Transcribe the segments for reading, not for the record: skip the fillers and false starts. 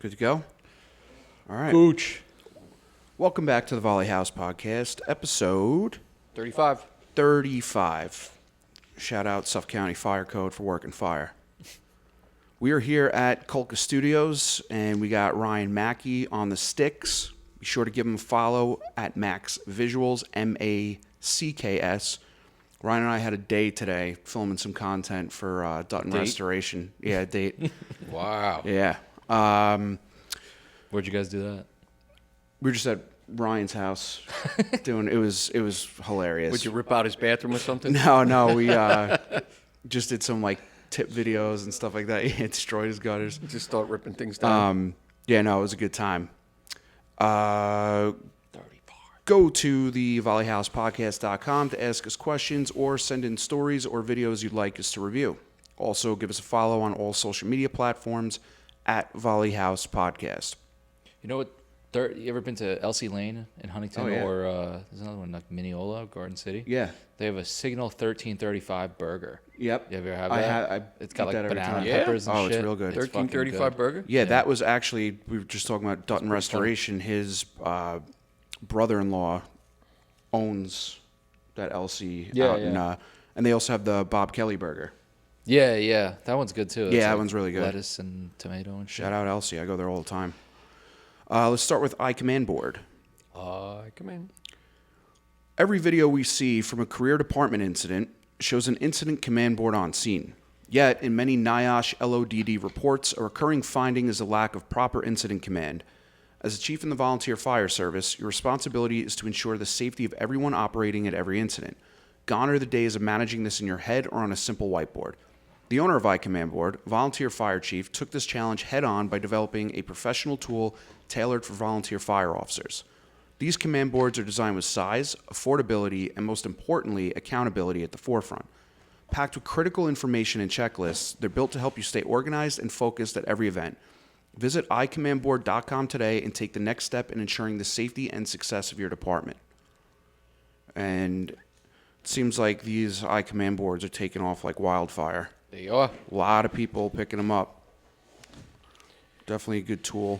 Good to go? All right. Gooch. Welcome back to the Volly House Podcast, episode 35. 35. Shout out Suffolk County Fire Code for working fire. We are here at Colca Studios, and we got Ryan Mackey on the sticks. Be sure to give him a follow at Max Visuals, M-A-C-K-S. Ryan and I had a day today filming some content for Dutton Restoration. Yeah, date. Wow. Yeah. Where'd you guys do that? We were just at Ryan's house doing it was hilarious. Would you rip out his bathroom or something? No, we just did some like tip videos and stuff like that. He destroyed his gutters. Just start ripping things down. Yeah, no, it was a good time. Go to the volleyhousepodcast.com to ask us questions or send in stories or videos you'd like us to review. Also, give us a follow on all social media platforms at Volly House Podcast. You know what? You ever been to Elsie Lane in Huntington? Oh, yeah. Or there's another one like Mineola, Garden City? Yeah. They have a Signal 1335 burger. Yep. You ever have that? It's got like every banana time. peppers and Oh, shit. it's real good. 1335 burger? Yeah, that was actually, we were just talking about Dutton Restoration. His brother-in-law owns that LC out in, and they also have the Bob Kelly burger. Yeah. That one's good too. Yeah, It's that like one's really good. Lettuce and tomato and shit. Shout out LC. I go there all the time. Let's start with iCommand Board. Come in. Every video we see from a career department incident shows an incident command board on scene. Yet, in many NIOSH LODD reports, a recurring finding is a lack of proper incident command. As a chief in the volunteer fire service, your responsibility is to ensure the safety of everyone operating at every incident. Gone are the days of managing this in your head or on a simple whiteboard. The owner of iCommand Board, Volunteer Fire Chief, took this challenge head-on by developing a professional tool tailored for volunteer fire officers. These command boards are designed with size, affordability, and most importantly, accountability at the forefront. Packed with critical information and checklists, they're built to help you stay organized and focused at every event. Visit iCommandBoard.com today and take the next step in ensuring the safety and success of your department. And it seems like these iCommand boards are taking off like wildfire. There you are. A lot of people picking them up. Definitely a good tool.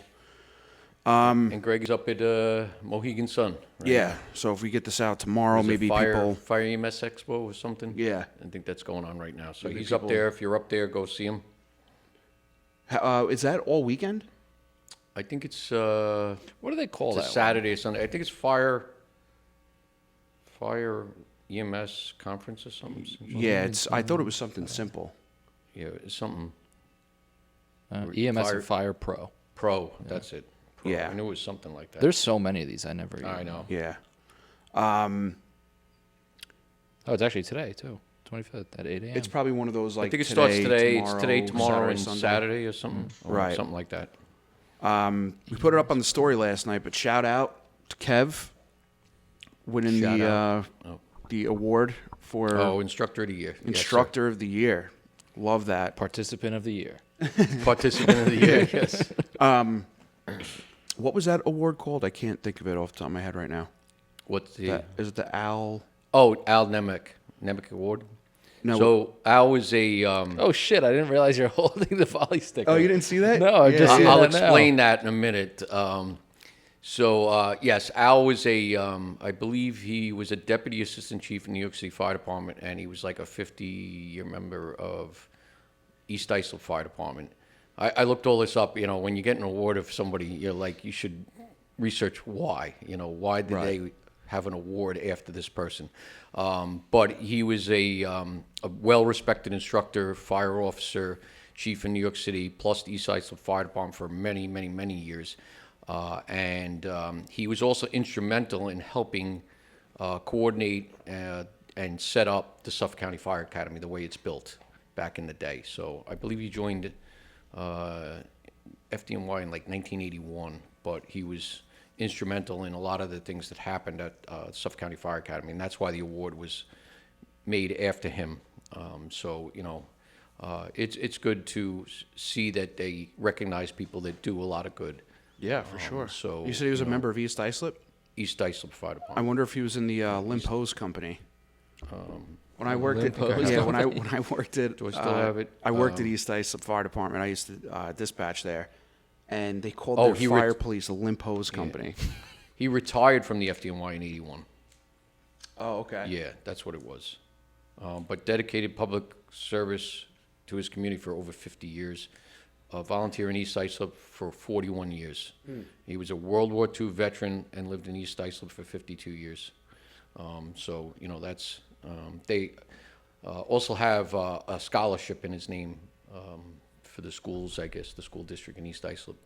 And Greg is up at Mohegan Sun. Right? Yeah, so if we get this out tomorrow, Is it maybe Fire EMS Expo or something? Yeah. I think that's going on right now. So Maybe he's people- up there. If you're up there, go see him. Is that all weekend? I think it's What do they call it's that a Saturday or Sunday. I think it's Fire EMS conference or something. Yeah, I thought it was something simple. Yeah, it's something one? EMS Fire- and Fire Pro. pro. That's it. Pro. Yeah. I knew it was something like that. There's so many of these. I never even I know. Yeah. Oh, it's actually today too. 25th at 8 a.m. It's probably one of those like I think it starts today. It's today, tomorrow, and Sunday. Saturday or something. Or Right. Something like that. We put it up on the story last night, but shout out to Kev winning Shout out. the award for Instructor of the Year. Yes, sir. Instructor of the Year. Love that. Participant of the year. Participant of the Year, yes. What was that award called? I can't think of it off the top of my head right now. What's the... Is it the Al? Oh, Al Nemec. Nemec Award. No. So Al was a... Oh shit! I didn't realize you're holding the volley stick. Oh, you didn't see that? No, I'm just seeing I'll that now. explain that in a minute. Yes, Al was I believe he was a deputy assistant chief in the New York City Fire Department, and he was like a 50-year member of East Islip Fire Department. I looked all this up. You know, when you get an award of somebody, you're like, you should research why. You know, why did they have an award after this person? But he was a well-respected instructor, fire officer, chief in New York City, plus the East Islip Fire Department for many, many, many years. And he was also instrumental in helping coordinate and set up the Suffolk County Fire Academy the way it's built back in the day. So I believe he joined FDNY in like 1981, but he was instrumental in a lot of the things that happened at Suffolk County Fire Academy, and that's why the award was made after him. So, you know, it's good to see that they recognize people that do a lot of good. Yeah, for sure. So You said he was a member of East Islip? East Islip Fire I Department. wonder if he was in the Limp Hose Company. When I worked at Limp Hose when I worked at Do I still have it? I worked at East Islip Fire Department. I used to dispatch there, and they called Oh, their he fire police a limp hose company. He retired from the FDNY in '81. Oh, okay. Yeah, that's what it was. But dedicated public service to his community for over 50 years. Volunteer in East Islip for 41 years. He was a World War II veteran and lived in East Islip for 52 years. So, you know, that's, they also have a scholarship in his name for the schools, I guess, the school district in East Islip.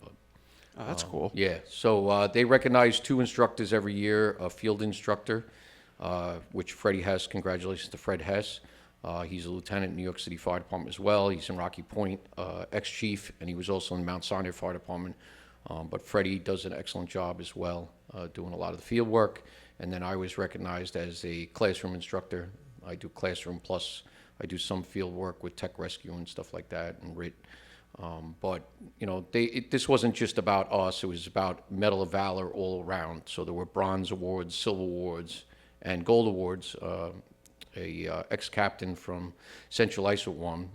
Oh, that's cool. Yeah, so they recognize 2 instructors every year, a field instructor, which Freddie Hess, congratulations to Fred Hess. He's a lieutenant in New York City Fire Department as well. He's in Rocky Point, ex-chief, and he was also in Mount Sinai Fire Department. But Freddie does an excellent job as well, doing a lot of the field work. And then I was recognized as a classroom instructor. I do classroom plus I do some field work with tech rescue and stuff like that and RIT. But, you know, this wasn't just about us. It was about Medal of Valor all around. So there were bronze awards, silver awards, and gold awards. Ex-captain from Central Islip won,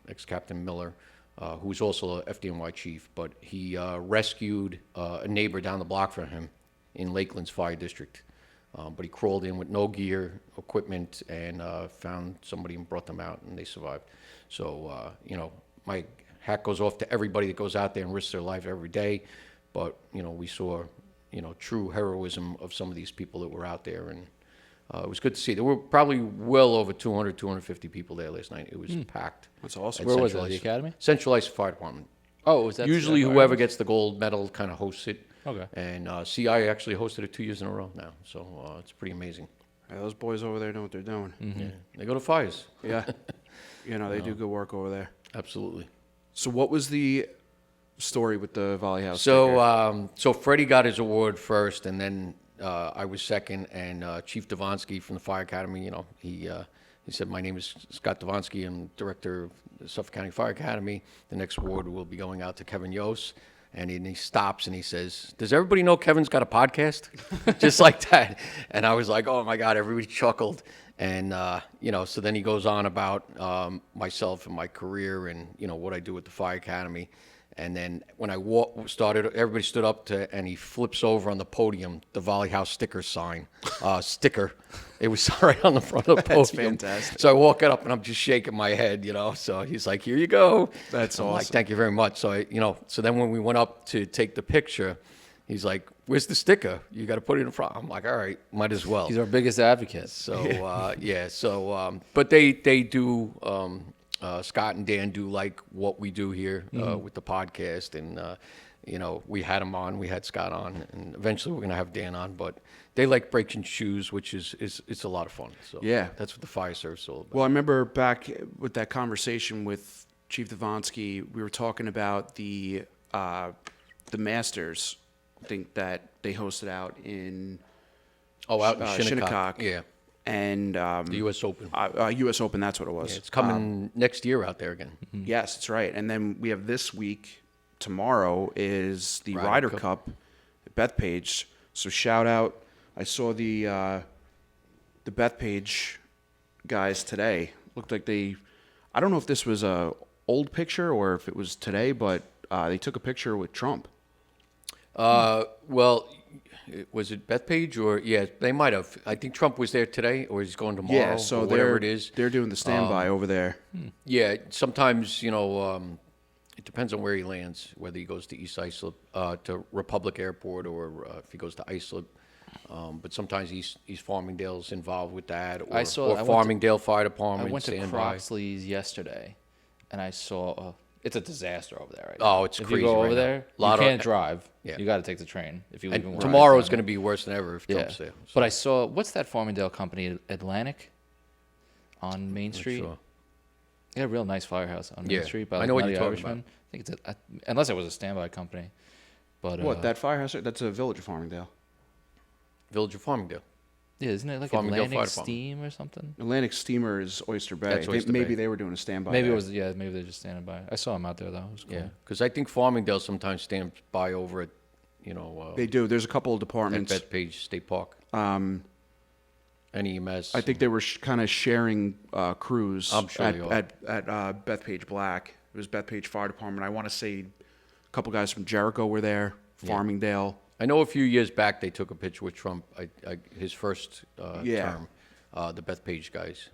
ex-captain Miller, who was also a FDNY chief, but he rescued a neighbor down the block from him in Lakeland's fire district. But he crawled in with no gear, equipment, and found somebody and brought them out, and they survived. So, you know, my hat goes off to everybody that goes out there and risks their life every day. But, you know, we saw, you know, true heroism of some of these people that were out there, and it was good to see. There were probably well over 200, 250 people there last night. It was packed. That's awesome. Where was it? The academy? Central Islip Fire Department. Oh, was that Usually whoever gets the gold medal kind of hosts it. Okay. And CI actually hosted it 2 years in a row now. So it's pretty amazing. Yeah, those boys over there know what they're doing. Yeah. They go to fires. Yeah. You know, they do good work over there. Absolutely. So what was the story with the Volly House sticker? So Freddie got his award first, and then I was second, and Chief Devonsky from the Fire Academy, you know, he said, "My name is Scott Devonsky. I'm director of the Suffolk County Fire Academy. The next award will be going out to Kevin Yost." And he stops and he says, "Does everybody know Kevin's got a podcast?" Just like that. And I was like, oh my God, everybody chuckled. And, you know, so then he goes on about myself and my career and, you know, what I do with the Fire Academy. And then when I started, everybody stood up and he flips over on the podium, the Volly House sticker. It was right on the front of the podium. That's fantastic. So I walk up and I'm just shaking my head, you know. So he's like, "Here you go." That's I'm awesome. like, "Thank you very much." So so then when we went up to take the picture, he's like, "Where's the sticker? You got to put it in front." I'm like, "All right, might as well." He's our biggest advocate. So yeah. So but they do. Scott and Dan do like what we do here with the podcast, and you know, we had them on, we had Scott on, and eventually we're gonna have Dan on. But they like breaking shoes, which is it's a lot of fun. So Yeah. that's what the fire service is all about. Well, I remember back with that conversation with Chief Devonsky, we were talking about the Masters, I think that they hosted out in out in Shinnecock. Shinnecock. Yeah, and the U.S. Open. U.S. Open, that's what it was. Yeah, it's coming next year out there again. Yes, that's right. And then we have this week, tomorrow, is the Ryder Ryder Cup. Cup at Bethpage. So shout out. I saw the Bethpage guys today. Looked like I don't know if this was a old picture or if it was today, but they took a picture with Trump. Well, was it Bethpage or yeah? They might have. I think Trump was there today, or he's going tomorrow. Yeah, so or whatever it is. They're doing the standby over there. Yeah, sometimes, you know, it depends on where he lands, whether he goes to East Islip, to Republic Airport, or if he goes to Islip. But sometimes East Farmingdale's involved with that, or Farmingdale Fire Department. I went to standby. Croxley's yesterday, and I saw it's a disaster over there right Oh, now. it's if crazy you go right over now. there, Lot you of- can't drive. Yeah. You got to take the train if you even And ride tomorrow is down going to there. be worse than ever if Yeah, Trump's there. So but I saw what's that Farmingdale company, Atlantic, on Main not Street. sure. They got a real nice firehouse on Main Yeah, Street. By I know what Nutty you're talking Irishman. I think unless it was a standby company. But What, that firehouse? That's a village of Farmingdale. Village of Farmingdale. Yeah, isn't it like Farmingdale Fire Atlantic Department. Steam or something? Atlantic Steamer is Oyster Bay. That's Oyster Maybe Bay. they were doing a standby. Maybe it there. was. Yeah, maybe they're just standing by. I saw them out there though. It was cool. Yeah, because I think Farmingdale sometimes stands by over at, you know, They do. There's a couple of at departments. Bethpage State Park. NEMS. I think they were kind of sharing crews I'm sure at they are. Bethpage Black. It was Bethpage Fire Department. I want to say a couple guys from Jericho were there. Farmingdale. I know a few years back they took a picture with Trump. His first term, the Bethpage guys.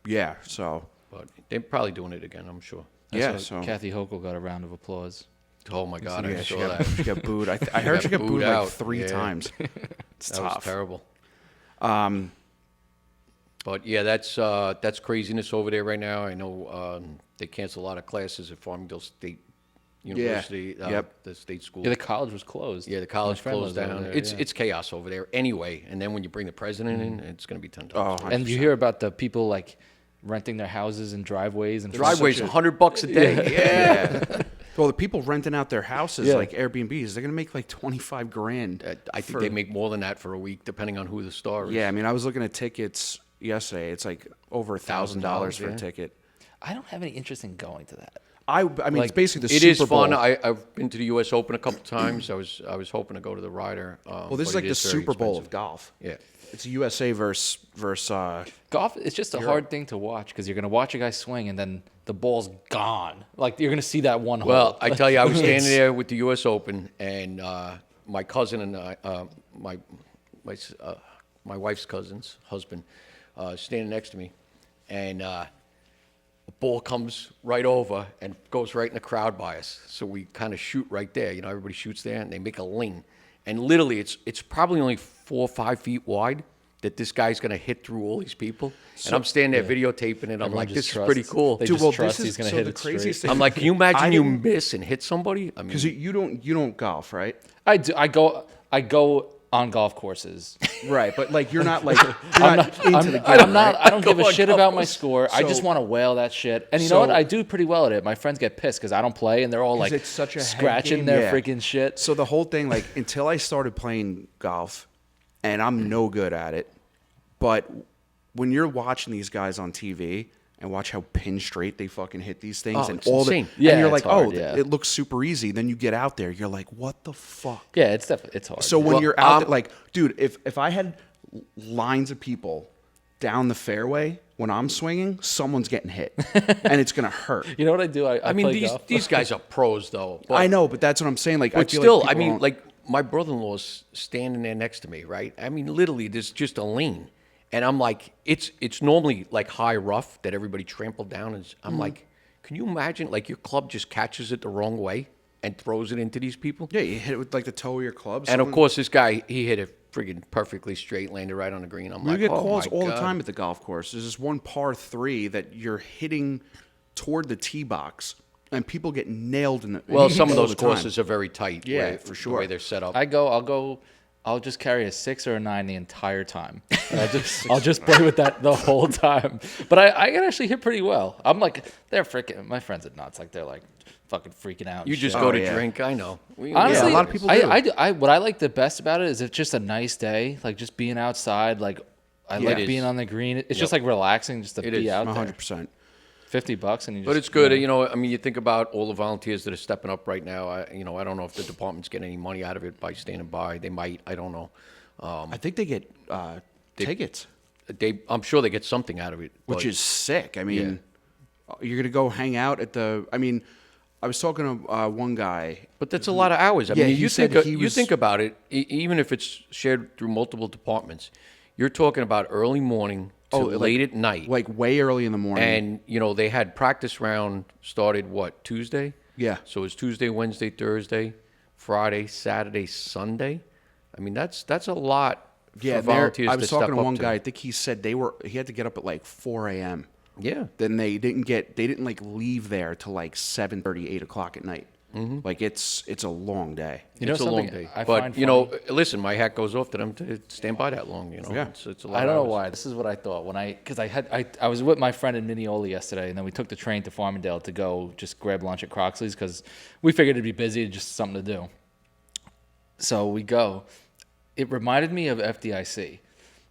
Yeah, so. But they're probably doing it again, I'm sure. So Kathy Hochul got a round of applause. Oh my God, I she saw that. she got booed. I heard she got booed like out. 3 times. It's That tough. was terrible. But yeah, that's craziness over there right now. I know they cancel a lot of classes at Farmingdale State University, the state school. Yeah, the college was closed. Yeah, the college My friend closed lives over down. there, It's chaos over there anyway. And then when you bring the president in, it's going to be 10 times. Oh, And you hear about the people like renting their houses and driveways and Driveways, $100 a day. Yeah. Well, the people renting out their houses, Yeah. like Airbnbs, they're gonna make like 25 grand. I think they make more than that for a week, depending on who the star is. Yeah, I mean, I was looking at tickets yesterday. It's like over $1,000 for a yeah. ticket. I don't have any interest in going to that. I mean, it's basically the It Super is fun. Bowl. I've been to the U.S. Open a couple times. I was hoping to go to the Ryder. Well, this is like the Super Bowl of golf. Yeah. It's USA versus Golf, it's just a hard thing to watch because you're going to watch a guy swing and then the ball's gone. Like, you're going to see that one hole. Well, I tell you, I was standing there with the U.S. Open, and my cousin and I, my wife's cousin's husband, standing next to me, and a ball comes right over and goes right in the crowd by us. So we kind of shoot right there. You know, everybody shoots there, and they make a lane. And literally, it's probably only 4 or 5 feet wide that this guy's going to hit through all these people. And I'm standing there videotaping it. I'm like, this is pretty cool. They Dude, just well, trust this he's is going to so hit the it craziest straight. thing. I'm like, can you imagine I you didn't- miss and hit somebody? I mean, because you don't golf, right? I do. I go on golf courses. Right, but like you're not like you're not into the game. I'm not. I don't give Go a on shit golf about my course. score. I just So- want to whale that shit. And you so- know what? I do pretty well at it. My friends get pissed because I don't play, and they're all like it's such a head scratching game. their Yeah. freaking shit. So the whole thing, like, until I started playing golf, and I'm no good at it, but when you're watching these guys on TV and watch how pin straight they fucking hit these things, Oh, and it's all insane. the, Yeah, and you're it's like, hard, oh, yeah. it looks super easy. Then you get out there, you're like, what the fuck? Yeah, it's definitely hard. So when Well, you're out there, like, dude, if I had lines of people down the fairway when I'm swinging, someone's getting hit, and it's gonna hurt. you know what I do? I I mean, play these golf. these guys are pros, though. But, I know, but that's what I'm saying. Like, but I feel still, like I people mean, don't- like my brother-in-law's standing there next to me, right? I mean, literally, there's just a lane, and I'm like, it's normally like high rough that everybody trampled down, and Mm-hmm. I'm like, can you imagine like your club just catches it the wrong way and throws it into these people? yeah, you hit it with like the toe of your club. And of someone- course, this guy, he hit it friggin' perfectly straight, landed right on the green. I'm You like, get oh calls my all the God. time at the golf course. There's this one par 3 that you're hitting toward the tee box, and people get nailed in the. Well, some of all those the time. courses are very tight. Yeah, way- for The sure. way they're set up. I'll just carry a 6 or a 9 the entire time. And I'll just play with that the whole time. But I can actually hit pretty well. I'm like, they're freaking. My friends are nuts. Like, they're like fucking freaking out. and You just shit. go Oh, to yeah. drink. I know. Honestly, a lot of people do. what I like the best about it is it's just a nice day, like just being outside. Like I Yeah. like It is. being on the green. It's just Yep. like relaxing, just to It be is. out there. 100%. $50 and you just. But it's good. You know, I mean, you think about all the volunteers that are stepping up right now. I don't know if the department's getting any money out of it by standing by. They might. I don't know. I think they get tickets, I'm sure they get something out of it. which but- is sick. I mean, you're gonna go hang out at the. I mean, I was talking to one guy. But that's a lot of hours. I Yeah, mean, he you said think he you was- think about it. Even if it's shared through multiple departments, you're talking about early morning to late at night. like way early in the morning. And they had practice round started Tuesday? Yeah. So it's Tuesday, Wednesday, Thursday, Friday, Saturday, Sunday. I mean, that's a lot yeah, for volunteers I was to talking step to up one guy. I think he said he had to get up at like 4 a.m. Yeah. Then they didn't like leave there till like 7:30, 8 o'clock at night. Mm-hmm. Like it's a long day. You know It's a long something day. I But, find listen, my hat goes off to them to stand by that long, Yeah. It's a lot I don't of know hours. why. This is what I thought because I was with my friend in Mineola yesterday, and then we took the train to Farmingdale to go just grab lunch at Croxley's because we figured it'd be busy, just something to do. So we go. It reminded me of FDIC.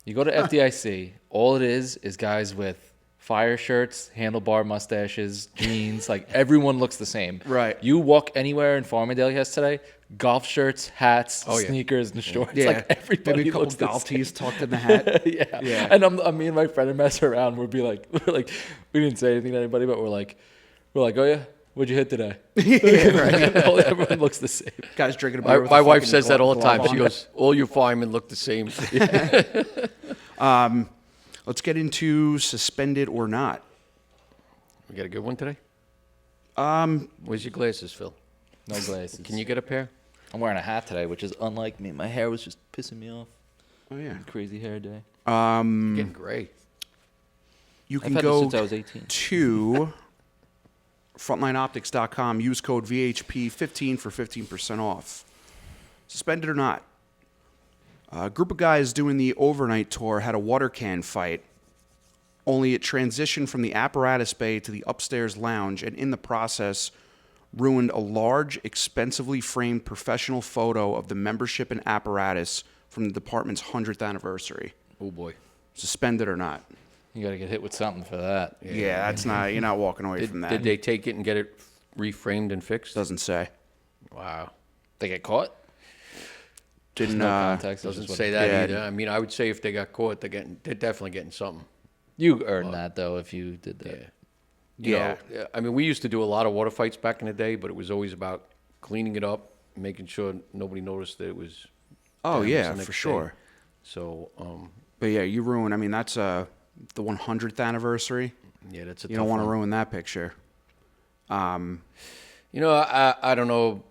You go to FDIC, all it is guys with fire shirts, handlebar mustaches, jeans. Like everyone looks the same. Right. You walk anywhere in Farmingdale yesterday, golf shirts, hats, Oh, yeah. sneakers, and shorts. Yeah, Like everybody maybe a couple looks the golf same. tees tucked in the hat. Yeah. Yeah. And me and my friend would mess around. We'd be like, we didn't say anything to anybody, but we're like, oh yeah, What'd you hit today? Right. Everyone looks the same. Guys drinking a beer with My a wife fucking says that all the glove time. She on. goes, all you firemen look the same. Let's get into suspended or not. We got a good one today? Where's your glasses, Phil? No glasses. Can you get a pair? I'm wearing a hat today, which is unlike me. My hair was just pissing me off. Oh yeah. Crazy hair day. Getting gray. You I've can had go this since I was 18. to frontlineoptics.com. Use code VHP15 for 15% off. Suspended or not. A group of guys doing the overnight tour had a water can fight. Only it transitioned from the apparatus bay to the upstairs lounge, and in the process, ruined a large, expensively framed professional photo of the membership and apparatus from the department's 100th anniversary. Oh, boy. Suspended or not. You got to get hit with something for that. Yeah, that's not. You're not walking away from that. Did they take it and get it reframed and fixed? Doesn't say. Wow. They get caught? Didn't. No context. Doesn't That's just say what- that Yeah. either. I mean, I would say if they got caught, they're definitely getting something. You earned that, though, if you did that. Yeah. You know, I mean, we used to do a lot of water fights back in the day, but it was always about cleaning it up, making sure nobody noticed that it was. Oh damaged yeah, the next for day. sure. So, But yeah, you ruin. I mean, that's the 100th anniversary. yeah, that's a You tough don't want to one. ruin that picture. You know, I don't know.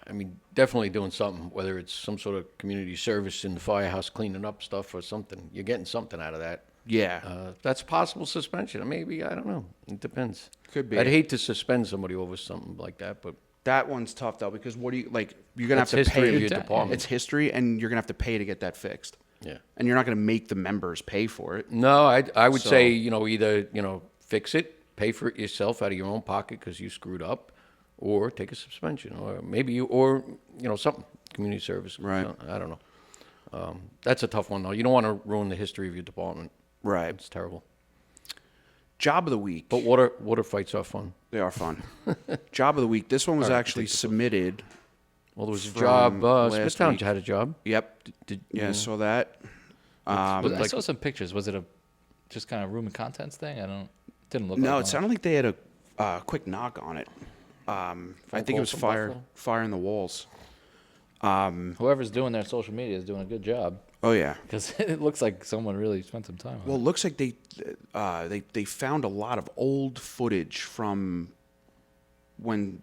I mean, definitely doing something, whether it's some sort of community service in the firehouse, cleaning up stuff or something. You're getting something out of that. Yeah. That's possible suspension. Maybe, I don't know. It depends. Could be. I'd hate to suspend somebody over something like that, but That one's tough though, because what do you like? You're gonna That's have to history pay. of your department. It's history, and you're gonna have to pay to get that fixed. yeah. And you're not gonna make the members pay for it. No, I would So- say, either, fix it, pay for it yourself out of your own pocket because you screwed up, or take a suspension, or maybe something, community service. Right. I don't know. That's a tough one, though. You don't want to ruin the history of your department. Right. It's terrible. Job of the week. But water fights are fun. They are fun. Job of the week. This one was All right, actually take the book. submitted. Well, there was a From job. last Smithtown week. had a job. Yep. Did Yeah, saw that. I like- saw some pictures. Was it a just kind of room and contents thing? Didn't look No, like it one. sounded like they had a quick knock on it. I think call it was from fire Buffalo? in the walls. Whoever's doing their social media is doing a good job Oh yeah. because it looks like someone really spent some time on Well, it. it looks like they found a lot of old footage from when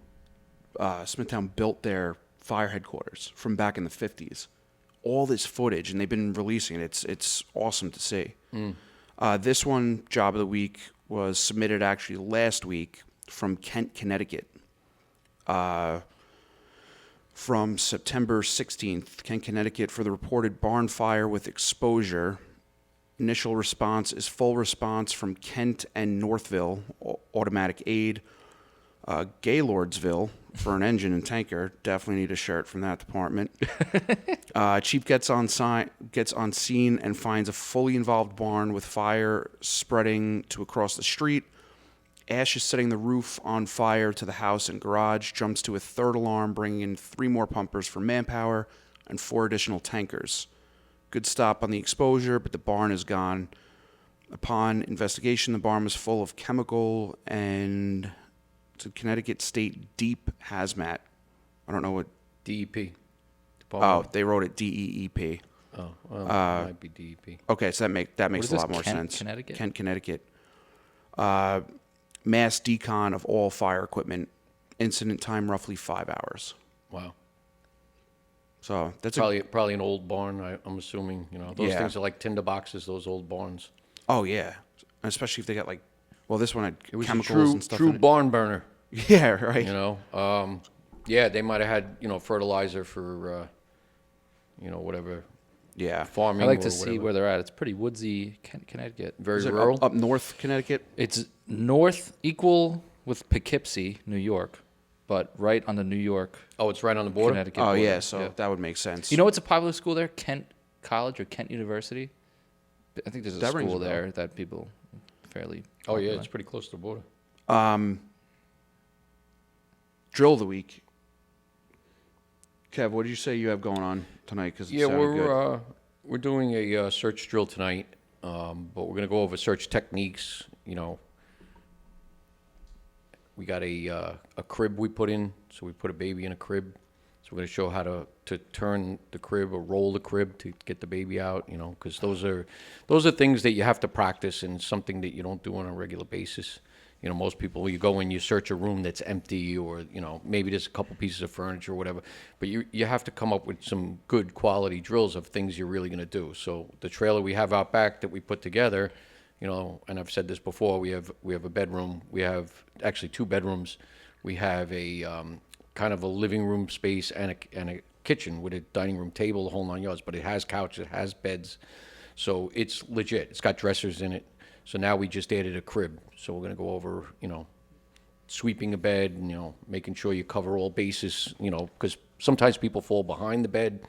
Smithtown built their fire headquarters from back in the 50s. All this footage, and they've been releasing it. It's awesome to see. This one, Job of the Week, was submitted actually last week from Kent, Connecticut. From September 16th, Kent, Connecticut, for the reported barn fire with exposure. Initial response is full response from Kent and Northville, automatic aid. Gaylordsville for an engine and tanker. Definitely need a shirt from that department. Chief gets on scene and finds a fully involved barn with fire spreading to across the street. Ash is setting the roof on fire to the house and garage. Jumps to a third alarm, bringing in 3 more pumpers for manpower and 4 additional tankers. Good stop on the exposure, but the barn is gone. Upon investigation, the barn was full of chemical and it's a Connecticut State Deep Hazmat. I don't know what. DEP. Oh, Department. they wrote it DEEP. Oh, well, it might be DEP. Okay, so that makes is a lot this, more Kent, sense. Connecticut? Kent, Connecticut. Mass decon of all fire equipment. Incident time roughly 5 hours. Wow. So that's Probably an old barn, I'm assuming. Those Yeah. things are like tinder boxes, those old barns. Oh yeah, especially if they got this one had It was chemicals a true, and stuff. true in it. barn burner, Yeah, right. Yeah, they might have had, fertilizer for, whatever, Yeah, farming I like or to see whatever. where they're at. It's pretty woodsy, Kent, Connecticut. Very is it rural. up north Connecticut? It's north, equal with Poughkeepsie, New York, but right on the New York, Oh, it's right on the border? Connecticut Oh border. yeah, so that would make sense. You know what's a popular school there? Kent College or Kent University? I think there's a That rings school a bell. there that people fairly. Oh, yeah, popular. it's pretty close to the border. Drill of the week. Kev, what did you say you have going on tonight? Because Yeah, we're doing a search drill tonight, but we're going to go over search techniques, We got a crib we put in, so we put a baby in a crib. So we're going to show how to turn the crib or roll the crib to get the baby out, you know, because those are things that you have to practice and something that you don't do on a regular basis. You know, most people, you go in, you search a room that's empty, or, you know, maybe there's a couple pieces of furniture or whatever, but you have to come up with some good quality drills of things you're really going to do. So the trailer we have out back that we put together, you know, and I've said this before, we have a bedroom. We have actually 2 bedrooms. We have a kind of a living room space and a kitchen with a dining room table, the whole 9 yards, but it has couches, it has beds. So it's legit. It's got dressers in it. So now we just added a crib. So we're going to go over, you know, sweeping a bed, and, you know, making sure you cover all bases, you know, because sometimes people fall behind the bed,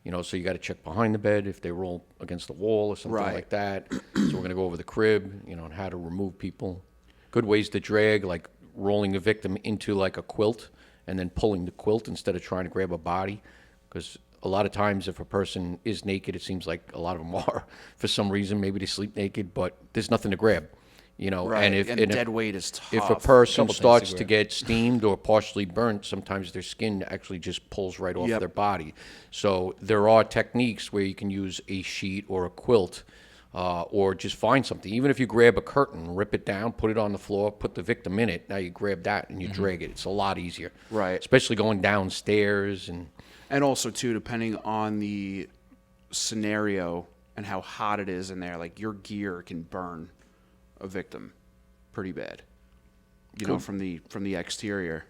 you know, so you got to check behind the bed if they roll against the wall or something like that. So we're going to go over the crib, you know, and how to remove people. Good ways to drag, like rolling a victim into like a quilt and then pulling the quilt instead of trying to grab a body, because a lot of times if a person is naked, it seems like a lot of them are for some reason. Maybe they sleep naked, but there's nothing to grab, you know. Right. And if dead weight is tough. if a person starts to get steamed or partially burnt, sometimes their skin actually just pulls right off their body. So there are techniques where you can use a sheet or a quilt, or just find something. Even if you grab a curtain, rip it down, put it on the floor, put the victim in it. Now you grab that and you drag it. It's a lot easier. Right. Especially going downstairs And also, too, depending on the scenario and how hot it is in there, like your gear can burn a victim pretty bad, you know, from the exterior.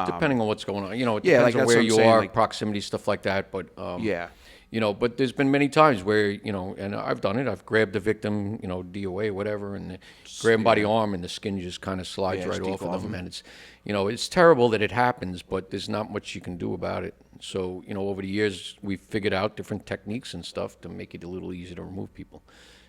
depending on what's going on. You know, it Yeah, depends like, on that's where what I'm you saying, are, like- proximity, stuff like that. But Yeah. you know, but there's been many times where, you know, and I've done it. I've grabbed the victim, you know, DOA, whatever, and grab him by the arm, and the skin just kind of slides right just off of off them. And it's, you know, it's terrible that it happens, but there's not much you can do about it. So, you know, over the years, we've figured out different techniques and stuff to make it a little easier to remove people.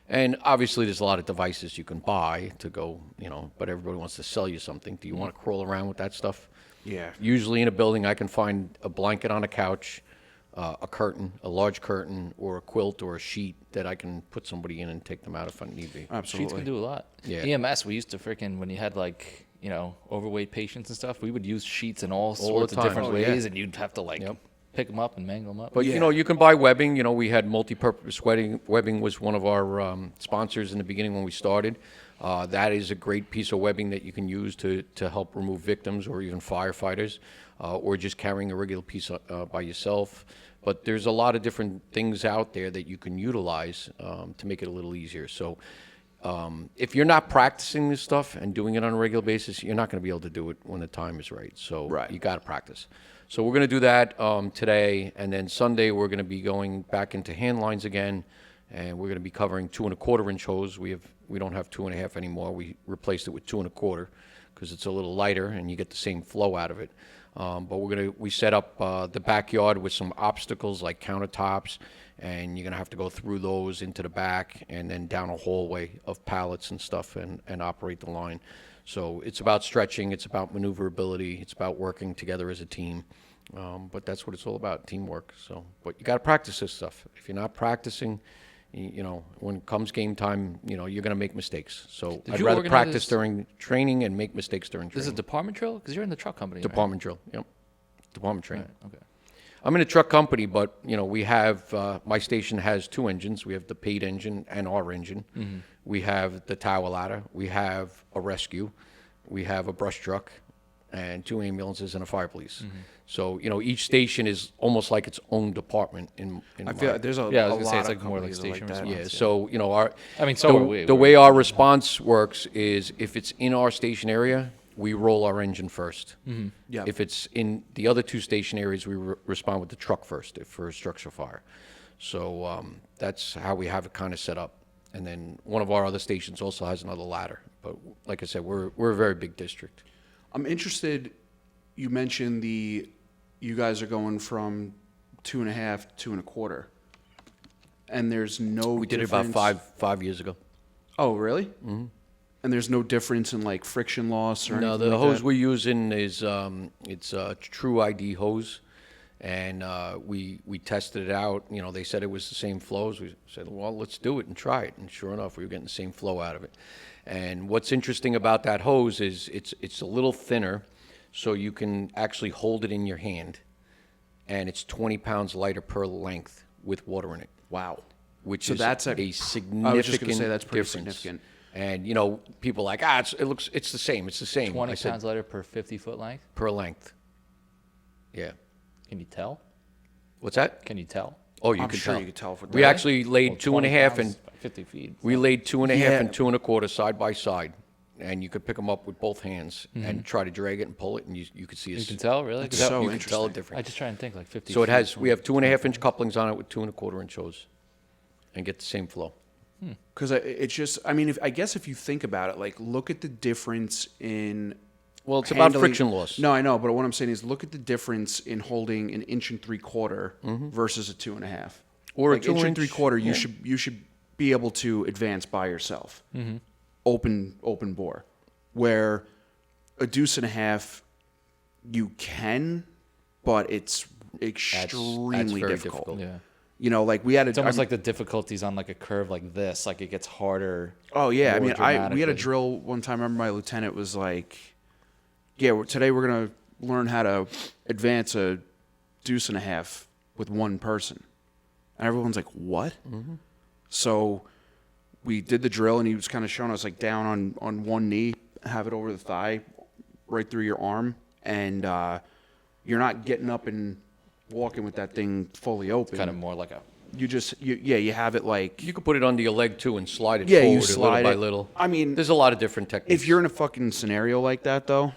And obviously, there's a lot of devices you can buy to go, you know, but everybody wants to sell you something. Do you want to crawl around with that stuff? Yeah. Usually in a building, I can find a blanket on a couch, a curtain, a large curtain, or a quilt or a sheet that I can put somebody in and take them out if I need be. Absolutely. Sheets can do a lot. Yeah. EMS, we used to freaking, when you had like, you know, overweight patients and stuff, we would use sheets in all the sorts of time. different Oh, yeah. ways, and you'd have to like pick them up and mangle them up. But, you know, you can buy webbing. You know, we had multi-purpose webbing. Webbing was one of our sponsors in the beginning when we started. That is a great piece of webbing that you can use to help remove victims or even firefighters, or just carrying a regular piece by yourself. But there's a lot of different things out there that you can utilize to make it a little easier. So if you're not practicing this stuff and doing it on a regular basis, you're not going to be able to do it when the time is right. So you got to practice. So we're going to do that today, and then Sunday we're going to be going back into hand lines again, and we're going to be covering 2 1/4-inch hose. We don't have 2 1/2 anymore. We replaced it with 2 1/4 because it's a little lighter and you get the same flow out of it. But we set up the backyard with some obstacles like countertops, and you're gonna have to go through those into the back and then down a hallway of pallets and stuff and operate the line. So it's about stretching, it's about maneuverability, it's about working together as a team. But that's what it's all about, teamwork. So, but you got to practice this stuff. If you're not practicing, you know, when it comes game time, you know, you're going to make mistakes. So I'd you rather organize practice this- during training and make mistakes during This is training. a department drill? Because you're in the truck company, right? Department drill, yep. Department training. Okay. I'm in a truck company, but, you know, we have, my station has 2 engines. We have the paid engine and our engine. Mm-hmm. We have the tower ladder. We have a rescue. We have a brush truck and 2 ambulances and a fire police. Mm-hmm. So, you know, each station is almost like its own department in I feel like there's a Yeah, I was a gonna say lot it's of like more like companies station that. response. yeah, so, you know, I mean, so are we. the way our response works is if it's in our station area, we roll our engine first. Mm-hmm. Yep. If it's in the other 2 station areas, we respond with the truck first for a structure fire. So that's how we have it kind of set up. And then one of our other stations also has another ladder. But like I said, we're a very big district. I'm interested. You mentioned you guys are going from 2 1/2 to 2 1/4, and there's no. We did it about five years ago. Oh, really? Mm-hmm. And there's no difference in like friction loss or No, anything the like hose that? we're using is it's a True ID hose, And we tested it out. You know, they said it was the same flows. We said, well, let's do it and try it. And sure enough, we were getting the same flow out of it. And what's interesting about that hose is it's a little thinner, so you can actually hold it in your hand. And it's 20 pounds lighter per length with water in it. Wow. Which So is that's a significant I was just gonna say that's pretty difference. significant. And, you know, people are like, it's the same. It's the same. 20 I said, pounds lighter per 50-foot length. per length. Yeah. Can you tell? What's that? Can you tell? Oh, you I'm can sure tell. you could tell if we're We done. actually laid Well, 2.5 pounds and is 50 feet. we laid 2.5 Yeah. and 2 1/4 side by side, and you could pick them up with both hands and try to drag it and pull it, and you could see You can tell, really? That's 'Cause so you can tell a interesting. difference. I just try and think like 50 So it feet, has. We have 2.5 20 inch couplings on it with 2 1/4 inch hose, and get the same flow. Because it's just, I mean, I guess if you think about it, like, look at the difference in. Well, it's about friction loss. No, I know, but what I'm saying is, look at the difference in holding an 1 3/4 versus a 2.5, Or a like 2 1 inch, 3/4. yeah. You should be able to advance by yourself, open bore, where a 2.5 you can, but it's extremely very difficult. difficult. Yeah. You know, like we had It's almost like the difficulties on like a curve like this. Like it gets harder. Oh yeah, I more mean, we had a dramatically. drill one time. I remember my lieutenant was like, "Yeah, today we're gonna learn how to advance a 2.5 with one person," and everyone's like, "What?" So we did the drill, and he was kind of showing us like down on one knee, have it over the thigh, right through your arm, and you're not getting up and walking with that thing fully open. Kind of more like a. You have it like. You could put it under your leg too and slide it Yeah, you forward slide little by it. little. I mean, There's a lot of different techniques. if you're in a fucking scenario like that, though,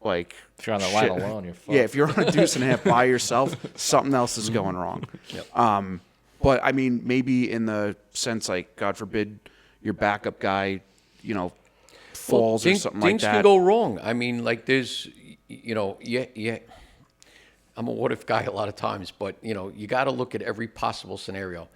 like If you're on the line alone, you're fucked. yeah, if you're on a 2.5 by yourself, something else is going wrong. Yep. But I mean, maybe in the sense like, God forbid, your backup guy, you know, falls or something like things that. can go wrong. I mean, like there's, you know, yeah. I'm a what if guy a lot of times, but you know, you got to look at every possible scenario.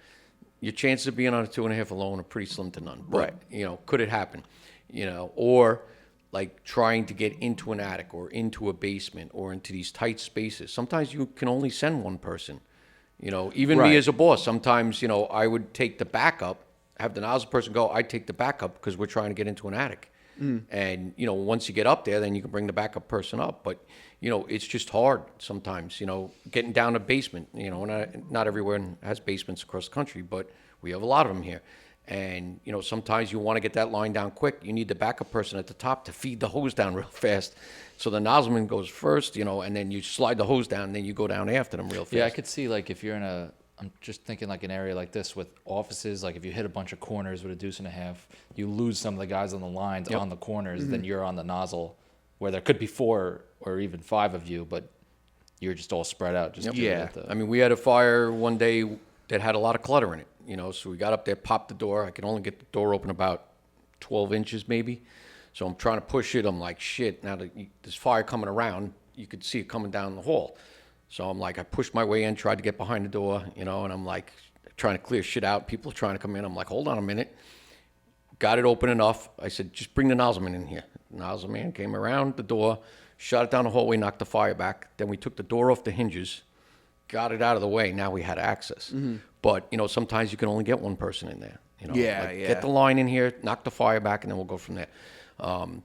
Your chances of being on a 2.5 alone are pretty slim to none. But, Right. you know, could it happen? You know, or like trying to get into an attic or into a basement or into these tight spaces. Sometimes you can only send one person. You know, even Right. me as a boss, sometimes, you know, I would take the backup, have the nozzle person go, I'd take the backup because we're trying to get into an attic. And, you know, once you get up there, then you can bring the backup person up. But, you know, it's just hard sometimes, you know, getting down a basement. You know, not everywhere has basements across the country, but we have a lot of them here. And, you know, sometimes you want to get that line down quick. You need the backup person at the top to feed the hose down real fast. So the nozzleman goes first, you know, and then you slide the hose down, and then you go down after them real fast. Yeah, I could see like if you're in a. I'm just thinking like an area like this with offices. Like if you hit a bunch of corners with a 2.5, you lose some of the guys on the lines on the corners. Then you're on the nozzle, where there could be 4 or even 5 of you, but you're just all spread out. Just doing Yeah. it at the- I mean, we had a fire one day that had a lot of clutter in it, you know, so we got up there, popped the door. I could only get the door open about 12 inches maybe. So I'm trying to push it. I'm like, shit, now that there's fire coming around, you could see it coming down the hall. So I'm like, I pushed my way in, tried to get behind the door, you know, and I'm like trying to clear shit out. People are trying to come in. I'm like, hold on a minute. Got it open enough. I said, just bring the nozzleman in here. The nozzleman came around the door, shot it down the hallway, knocked the fire back. Then we took the door off the hinges, got it out of the way. Now we had access. But, you know, sometimes you can only get one person in there. You know, Yeah, like, yeah. Get the line in here, knock the fire back, and then we'll go from there.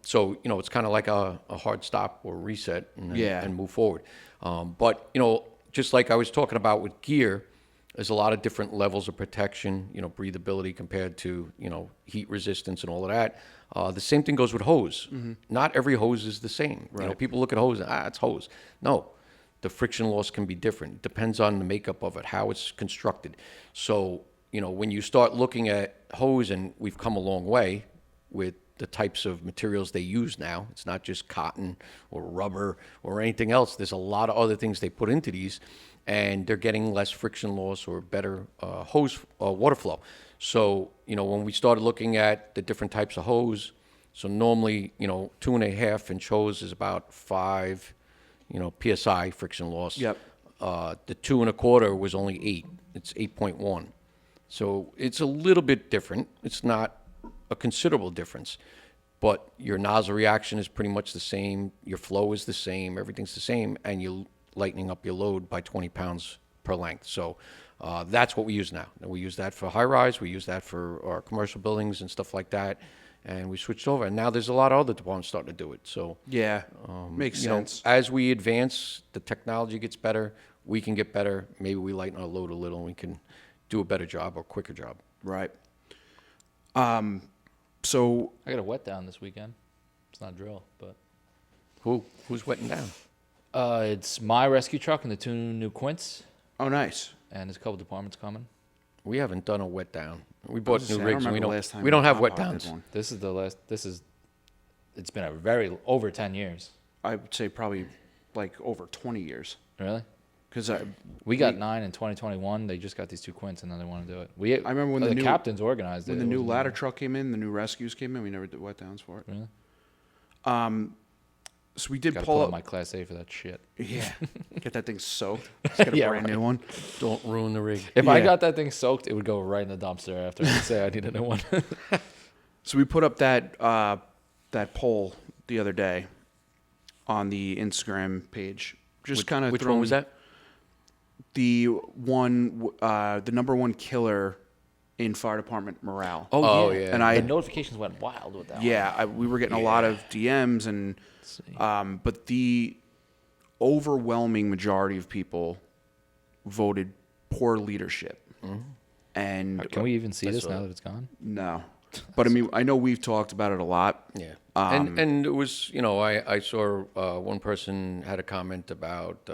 So, you know, it's kind of like a hard stop or reset and move forward. But, you know, just like I was talking about with gear, there's a lot of different levels of protection, you know, breathability compared to, you know, heat resistance and all of that. The same thing goes with hose. Not every hose is the same. You know, people look at hose, it's hose. No, the friction loss can be different. It depends on the makeup of it, how it's constructed. So, you know, when you start looking at hose, and we've come a long way with the types of materials they use now. It's not just cotton or rubber or anything else. There's a lot of other things they put into these, and they're getting less friction loss or better hose water flow. So, you know, when we started looking at the different types of hose, so normally, you know, 2.5 inch hose is about 5, you know, PSI friction loss. Yep. The 2 1/4 was only 8. It's 8.1. So it's a little bit different. It's not a considerable difference, but your nozzle reaction is pretty much the same. Your flow is the same. Everything's the same, and you lightening up your load by 20 pounds per length. So that's what we use now. And we use that for high rise. We use that for our commercial buildings and stuff like that. And we switched over. And now there's a lot of other departments starting to do it. So Yeah, makes sense. as we advance, the technology gets better. We can get better. Maybe we lighten our load a little and we can do a better job or quicker job. Right. So I got a wet down this weekend. It's not drill, but Who's wetting down? it's my rescue truck and the 2 new Quints, oh, nice. and there's a couple departments coming. We haven't done a wet down. We I bought was new gonna say, I rigs. And remember the last time we don't have Pop wet Pop did downs. one. This is the last. It's been a very over 10 years. I would say probably like over 20 years. Really? Because We got 9 in 2021. They just got these 2 Quints, and then they want to do it. I remember when the the new captains organized when it. the It new wasn't ladder me. truck came in, the new rescues came in. We never did wet downs for it. Really? So we did Got to pull pull up. up my Class A for that shit. Yeah, get that thing soaked. Let's get a Yeah, brand new one. Don't ruin the rig. If I Yeah. got that thing soaked, it would go right in the dumpster after I say I need a new one. So we put up that that poll the other day on the Instagram page. Just kind of Which one was that? The one, the number one killer in fire department morale. Oh, yeah. And The notifications went wild with that one. yeah, we were getting a lot of DMs, and but the overwhelming majority of people voted poor leadership. And Can we even see That's this now what- that it's gone? no, but I mean, I know we've talked about it a lot. Yeah. And it was, I saw one person had a comment about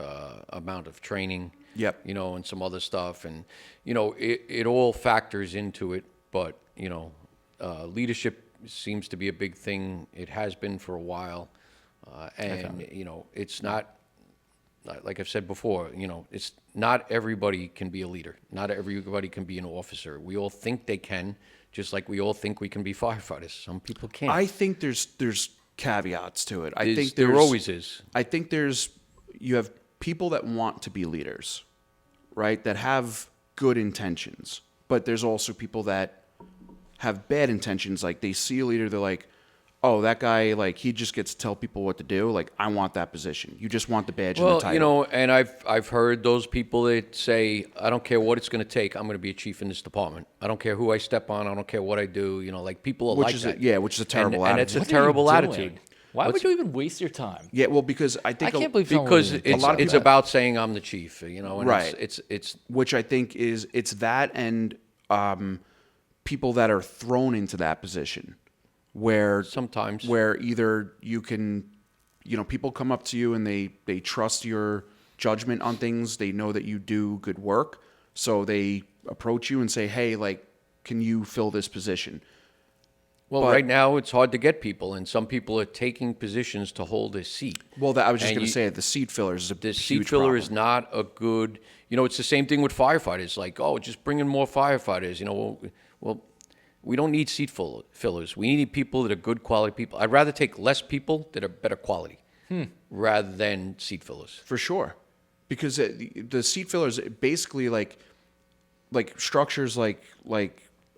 amount of training. Yep. And some other stuff. And, it all factors into it. But, leadership seems to be a big thing. It has been for a while. And, it's not, like I've said before, it's not everybody can be a leader. Not everybody can be an officer. We all think they can, just like we all think we can be firefighters. Some people can't. I think there's caveats to it. I There's- think there always is. I think you have people that want to be leaders, right? That have good intentions, but there's also people that have bad intentions. Like they see a leader, they're like, "Oh, that guy, like he just gets to tell people what to do. Like I want that position. You just want the badge and the Well, title." and I've heard those people that say, I don't care what it's going to take. I'm going to be a chief in this department. I don't care who I step on. I don't care what I do. Like people are Which like is that. which is a terrible and attitude. it's a terrible What are you attitude. doing? Why would you even waste your time? Yeah, well, because I think I can't believe someone Because would even it's lot of it's people- about saying I'm the chief, and Right. It's which I think it's that and people that are thrown into that position where Sometimes. where either you can people come up to you and they trust your judgment on things, they know that you do good work, so they approach you and say, hey, like, can you fill this position? Well, But- right now it's hard to get people, and some people are taking positions to hold a seat. Well, I was just And going to you- say the seat filler is a The huge seat filler problem. is not a good. It's the same thing with firefighters. Like, oh, just bring in more firefighters. Well, we don't need seat fillers. We need people that are good quality people. I'd rather take less people that are better quality rather than seat fillers. For sure, because the seat fillers basically like structures like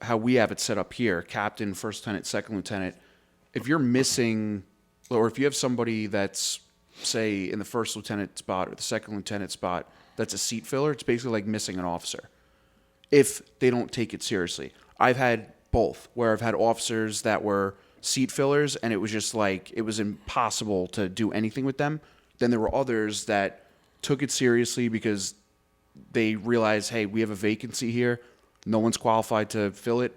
how we have it set up here: captain, first lieutenant, second lieutenant. If you're missing, or if you have somebody that's say in the first lieutenant spot or the second lieutenant spot, that's a seat filler. It's basically like missing an officer if they don't take it seriously. I've had both, where I've had officers that were seat fillers and it was just like it was impossible to do anything with them. Then there were others that took it seriously because they realized, hey, we have a vacancy here. No one's qualified to fill it.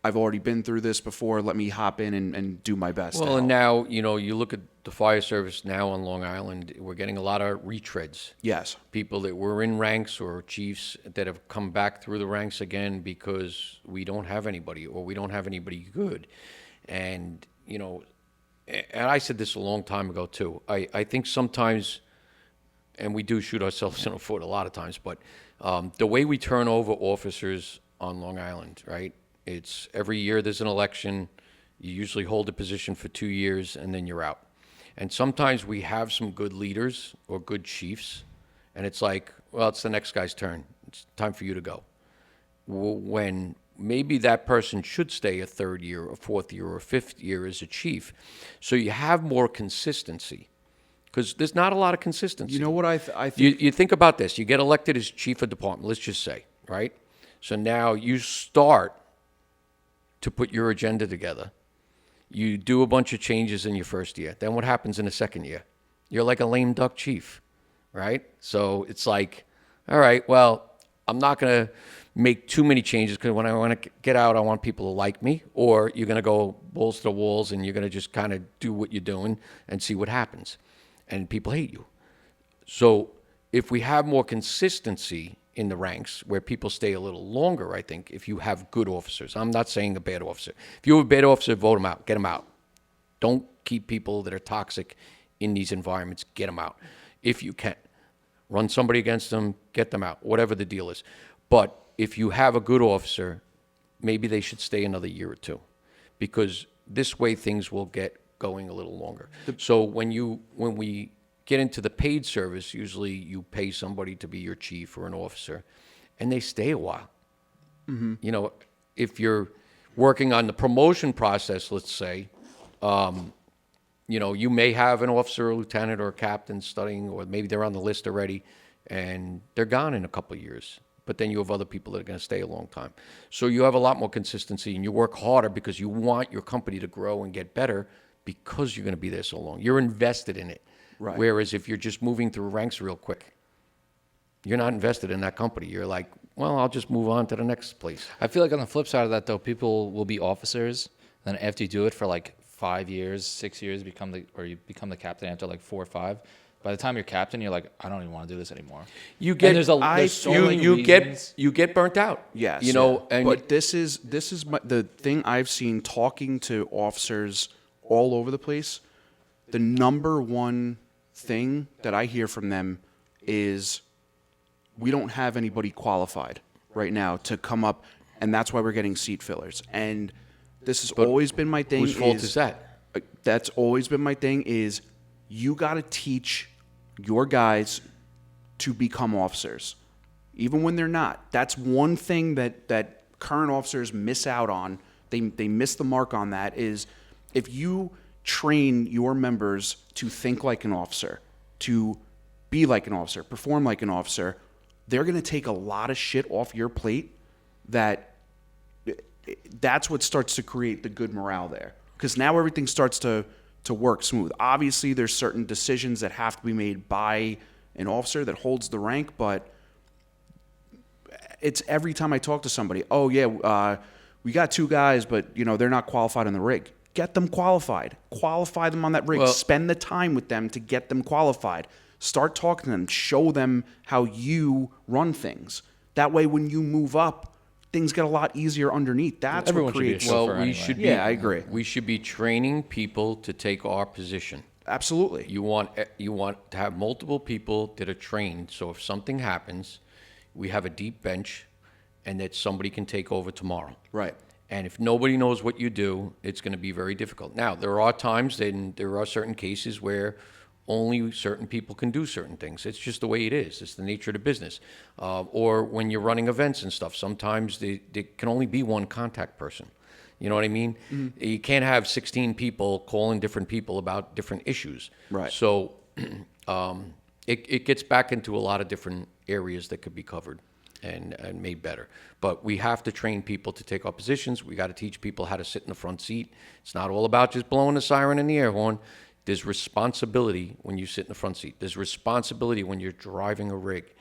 I've already been through this before. Let me hop in and do my best. to Well, and help. now, you look at the fire service now on Long Island, we're getting a lot of retreads. Yes. People that were in ranks or chiefs that have come back through the ranks again because we don't have anybody or we don't have anybody good. And, and I said this a long time ago too. I think sometimes, and we do shoot ourselves in the foot a lot of times, but the way we turn over officers on Long Island, right? It's every year there's an election. You usually hold a position for 2 years and then you're out. And sometimes we have some good leaders or good chiefs, and it's like, well, it's the next guy's turn. It's time for you to go. When maybe that person should stay a third year, a fourth year, or a fifth year as a chief. So you have more consistency. because there's not a lot of consistency. You know what I think? You think about this. You get elected as chief of department, let's just say, right? So now you start to put your agenda together. You do a bunch of changes in your first year. Then what happens in the second year? You're like a lame duck chief, right? So it's like, all right, well, I'm not going to make too many changes because when I want to get out, I want people to like me. Or you're going to go balls to the walls and you're going to just kind of do what you're doing and see what happens. And people hate you. So if we have more consistency in the ranks where people stay a little longer, I think, if you have good officers. I'm not saying a bad officer. If you have a bad officer, vote them out. Get them out. Don't keep people that are toxic in these environments. Get them out. If you can. Run somebody against them, get them out, whatever the deal is. But if you have a good officer, maybe they should stay another year or two, because this way things will get going a little longer. So when we get into the paid service, usually you pay somebody to be your chief or an officer, and they stay a while. Mm-hmm. You know, if you're working on the promotion process, let's say, you know, you may have an officer, a lieutenant, or a captain studying, or maybe they're on the list already, and they're gone in a couple of years. But then you have other people that are going to stay a long time. So you have a lot more consistency, and you work harder because you want your company to grow and get better because you're going to be there so long. You're invested in it. Right. Whereas if you're just moving through ranks real quick, you're not invested in that company. You're like, well, I'll just move on to the next place. I feel like on the flip side of that, though, people will be officers, and then after you do it for like 5 years, 6 years, you become the captain after like 4 or 5. By the time you're captain, you're like, I don't even want to do this anymore. You get and there's so many reasons. you get burnt out. Yes, you know. yeah. And but this is the thing I've seen talking to officers all over the place. The number one thing that I hear from them is we don't have anybody qualified right now to come up, and that's why we're getting seat fillers. And this has always been my thing. Whose fault is that? That's always been my thing is you got to teach your guys to become officers, even when they're not. That's one thing that current officers miss out on. They miss the mark on that is if you train your members to think like an officer, to be like an officer, perform like an officer, they're going to take a lot of shit off your plate that's what starts to create the good morale there. Because now everything starts to work smooth. Obviously, there's certain decisions that have to be made by an officer that holds the rank, but it's every time I talk to somebody, oh, yeah, we got 2 guys, but, you know, they're not qualified on the rig. Get them qualified. Qualify them on that rig. Well, spend the time with them to get them qualified. Start talking to them. Show them how you run things. That way, when you move up, things get a lot easier underneath. That's Everyone what creates. should be a chauffeur we anyway. should be. Yeah, I agree. We should be training people to take our position. Absolutely. You want to have multiple people that are trained, so if something happens, we have a deep bench, and that somebody can take over tomorrow. Right. And if nobody knows what you do, it's going to be very difficult. Now, there are times, and there are certain cases where only certain people can do certain things. It's just the way it is. It's the nature of the business. Or when you're running events and stuff, sometimes there can only be one contact person. You know what I mean? Mm-hmm. You can't have 16 people calling different people about different issues. Right. So it gets back into a lot of different areas that could be covered and made better. But we have to train people to take our positions. We got to teach people how to sit in the front seat. It's not all about just blowing the siren and the air horn. There's responsibility when you sit in the front seat. There's responsibility when you're driving a rig,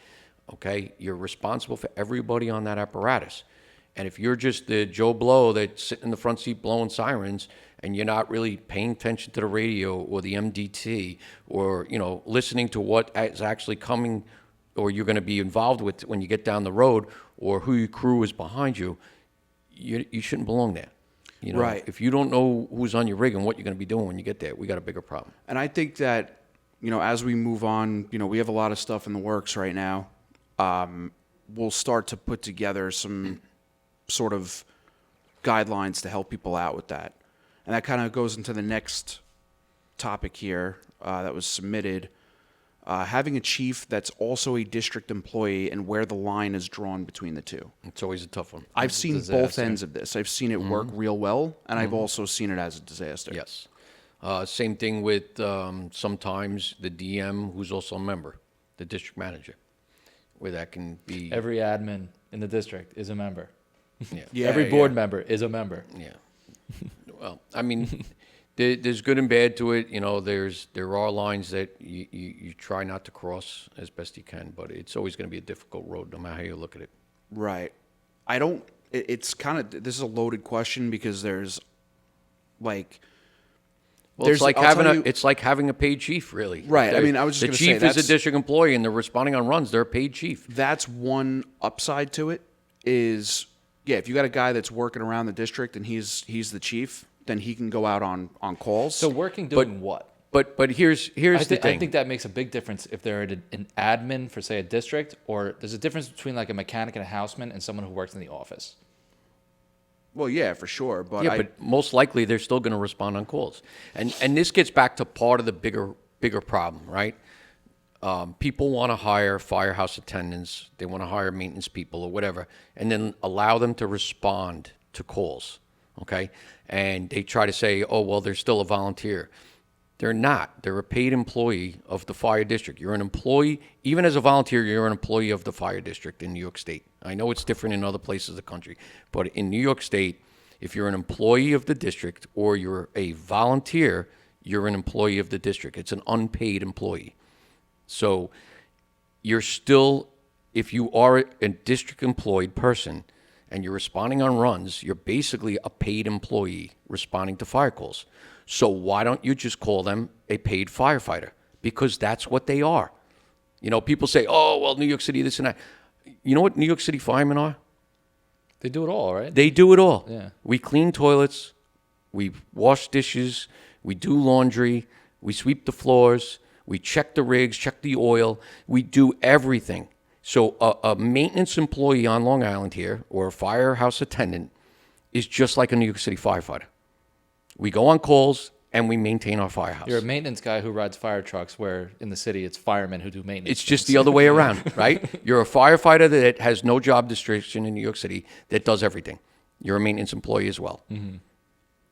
okay? You're responsible for everybody on that apparatus. And if you're just the Joe Blow that's sitting in the front seat blowing sirens and you're not really paying attention to the radio or the MDT or, you know, listening to what is actually coming or you're going to be involved with when you get down the road or who your crew is behind you, you shouldn't belong there. You know, right. If you don't know who's on your rig and what you're going to be doing when you get there, we got a bigger problem. And I think that, you know, as we move on, you know, we have a lot of stuff in the works right now. We'll start to put together some sort of guidelines to help people out with that. And that kind of goes into the next topic here that was submitted. Having a chief that's also a district employee and where the line is drawn between the two. It's always a tough one. I've seen both ends of this. I've seen it work real well, and I've also seen it as a disaster. Yes. Same thing with sometimes the DM, who's also a member, the district manager, where that can be. Every admin in the district is a member. Yeah. Yeah, Every board member is a member. Yeah. Well, I mean, there's good and bad to it. You know, there are lines that you try not to cross as best you can, but it's always going to be a difficult road, no matter how you look at it. Right. I don't. It's kind of. This is a loaded question because there's, like. Well, it's like I'll it's like having a paid chief, really. Right. I mean, I was just the going to say chief is a district employee, and they're responding on runs. They're a paid chief. That's one upside to it. Is if you got a guy that's working around the district and he's the chief, then he can go out on calls. So working doing what? But here's the thing. I think that makes a big difference if they're an admin for, say, a district, or there's a difference between like a mechanic and a houseman and someone who works in the office. Well, yeah, for sure. But but most likely they're still going to respond on calls. And this gets back to part of the bigger problem, right? People want to hire firehouse attendants, they want to hire maintenance people or whatever, and then allow them to respond to calls, okay? And they try to say, oh, well, they're still a volunteer. They're not. They're a paid employee of the fire district. You're an employee, even as a volunteer, you're an employee of the fire district in New York State. I know it's different in other places of the country, but in New York State, if you're an employee of the district or you're a volunteer, you're an employee of the district. It's an unpaid employee. So you're still, if you are a district employed person and you're responding on runs, you're basically a paid employee responding to fire calls. So why don't you just call them a paid firefighter? Because that's what they are. You know, people say, oh, well, New York City, this and that. You know what New York City firemen are? They do it all, right? They do it all. Yeah. We clean toilets. We wash dishes. We do laundry. We sweep the floors. We check the rigs, check the oil. We do everything. So a maintenance employee on Long Island here, or a firehouse attendant, is just like a New York City firefighter. We go on calls and we maintain our firehouse. You're a maintenance guy who rides fire trucks, where in the city it's firemen who do maintenance. It's just the other way around, right? You're a firefighter that has no job description in New York City that does everything. You're a maintenance employee as well. Mm-hmm.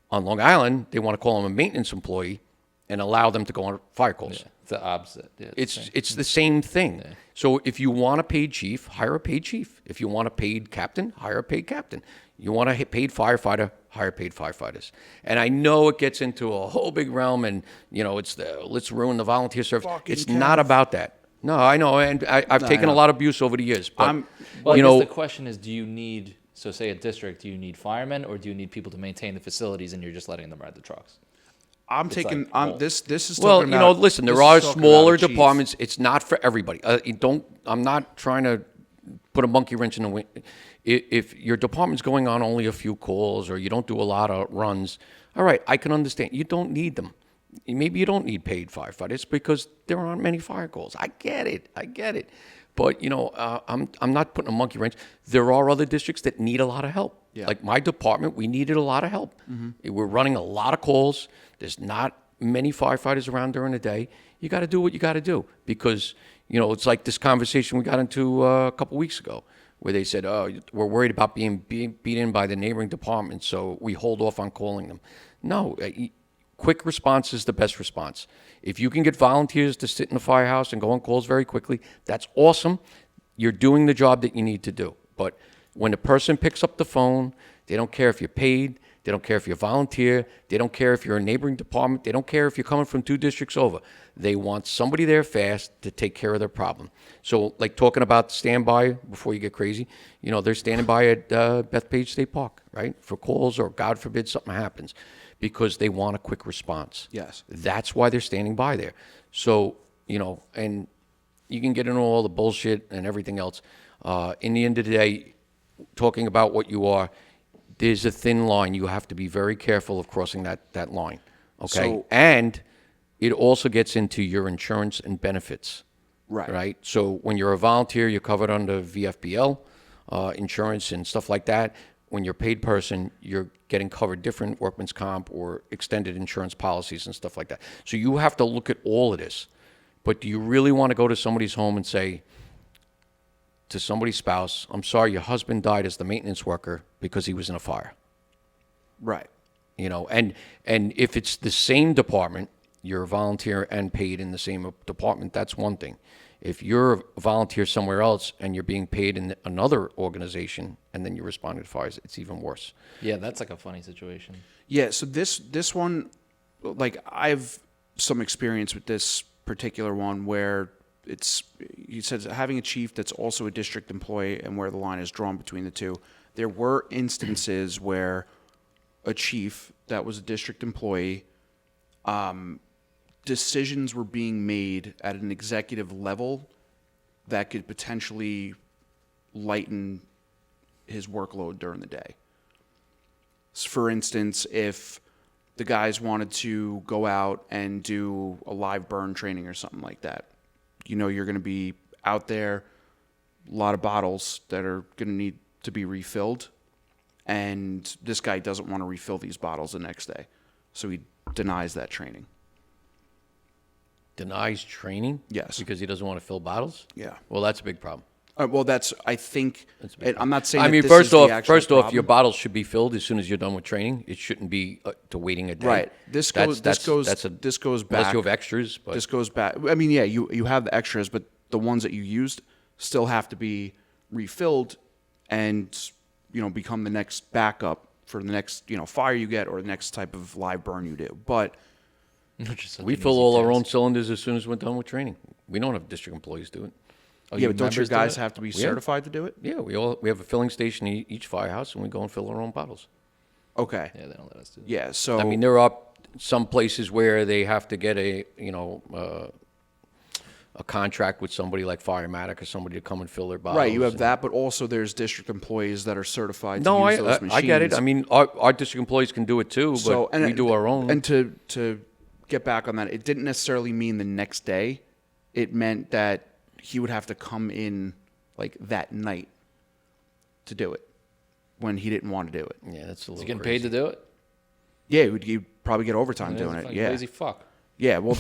On Long Island, they want to call them a maintenance employee and allow them to go on fire calls. Yeah, it's the opposite. Yeah, It's the same thing. Yeah. So if you want a paid chief, hire a paid chief. If you want a paid captain, hire a paid captain. You want a paid firefighter, hire paid firefighters. And I know it gets into a whole big realm, and you know it's let's ruin the volunteer service. It's not about that. No, I know, and I've taken a lot of abuse over the years. But well, you I know, guess the question is, do you need, so say a district, do you need firemen or do you need people to maintain the facilities, and you're just letting them ride the trucks? This is well, talking you know, about, listen, this there is are talking smaller about a chief. departments. It's not for everybody. I'm not trying to put a monkey wrench in the wind. If your department's going on only a few calls or you don't do a lot of runs, all right, I can understand. You don't need them. Maybe you don't need paid firefighters because there aren't many fire calls. I get it. But, you know, I'm not putting a monkey wrench. There are other districts that need a lot of help. Yeah. Like my department, we needed a lot of help. Mm-hmm. We're running a lot of calls. There's not many firefighters around during the day. You got to do what you got to do because, you know, it's like this conversation we got into a couple weeks ago where they said, oh, we're worried about being beat in by the neighboring department, so we hold off on calling them. No, quick response is the best response. If you can get volunteers to sit in the firehouse and go on calls very quickly, that's awesome. You're doing the job that you need to do. But when the person picks up the phone, they don't care if you're paid, they don't care if you're volunteer, they don't care if you're a neighboring department, they don't care if you're coming from 2 districts over. They want somebody there fast to take care of their problem. So like talking about standby before you get crazy, you know, they're standing by at Bethpage State Park, right? For calls or God forbid something happens because they want a quick response. Yes. That's why they're standing by there. So, you know, and you can get into all the bullshit and everything else. In the end of the day, talking about what you are, there's a thin line. You have to be very careful of crossing that line, okay? So, and it also gets into your insurance and benefits, right? Right. So when you're a volunteer, you're covered under VFBL insurance and stuff like that. When you're a paid person, you're getting covered different workman's comp or extended insurance policies and stuff like that. So you have to look at all of this. But do you really want to go to somebody's home and say to somebody's spouse, I'm sorry, your husband died as the maintenance worker because he was in a fire? Right. You know, and if it's the same department, you're a volunteer and paid in the same department, that's one thing. If you're a volunteer somewhere else and you're being paid in another organization and then you're responding to fires, it's even worse. Yeah, that's like a funny situation. Yeah, so this one, like, I've some experience with this particular one where he says having a chief that's also a district employee and where the line is drawn between the two. There were instances where a chief that was a district employee, decisions were being made at an executive level that could potentially lighten his workload during the day. For instance, if the guys wanted to go out and do a live burn training or something like that, you know, you're going to be out there, a lot of bottles that are going to need to be refilled, and this guy doesn't want to refill these bottles the next day, so he denies that training. Denies training? Yes. Because he doesn't want to fill bottles? Yeah. Well, that's a big problem. Well, I think, I'm not saying. I that mean, this first is the off, actual problem. your bottles should be filled as soon as you're done with training. It shouldn't be to waiting a day. Right. This goes back. Unless you have extras. But This goes back. I mean, yeah, you have the extras, but the ones that you used still have to be refilled and, you know, become the next backup for the next, you know, fire you get or the next type of live burn you do. But we fill all our own cylinders as soon as we're done with training. We don't have district employees do it. Oh, yeah, but don't your members do guys it? have to be certified to do it? Yeah, we have a filling station in each firehouse, and we go and fill our own bottles. Okay. Yeah, they don't let us do that. Yeah. So I mean, there are some places where they have to get a contract with somebody like Firematic or somebody to come and fill their bottles. right, you have that, but also there's district employees that are certified to No, use those machines. I get it. I mean, our district employees can do it too, but we do our own. And to get back on that, it didn't necessarily mean the next day. It meant that he would have to come in like that night to do it when he didn't want to do it. Yeah, that's a Is little he getting crazy. paid to do it? Yeah, he'd probably get overtime doing it. Fucking Yeah. Lazy fuck. Yeah, well,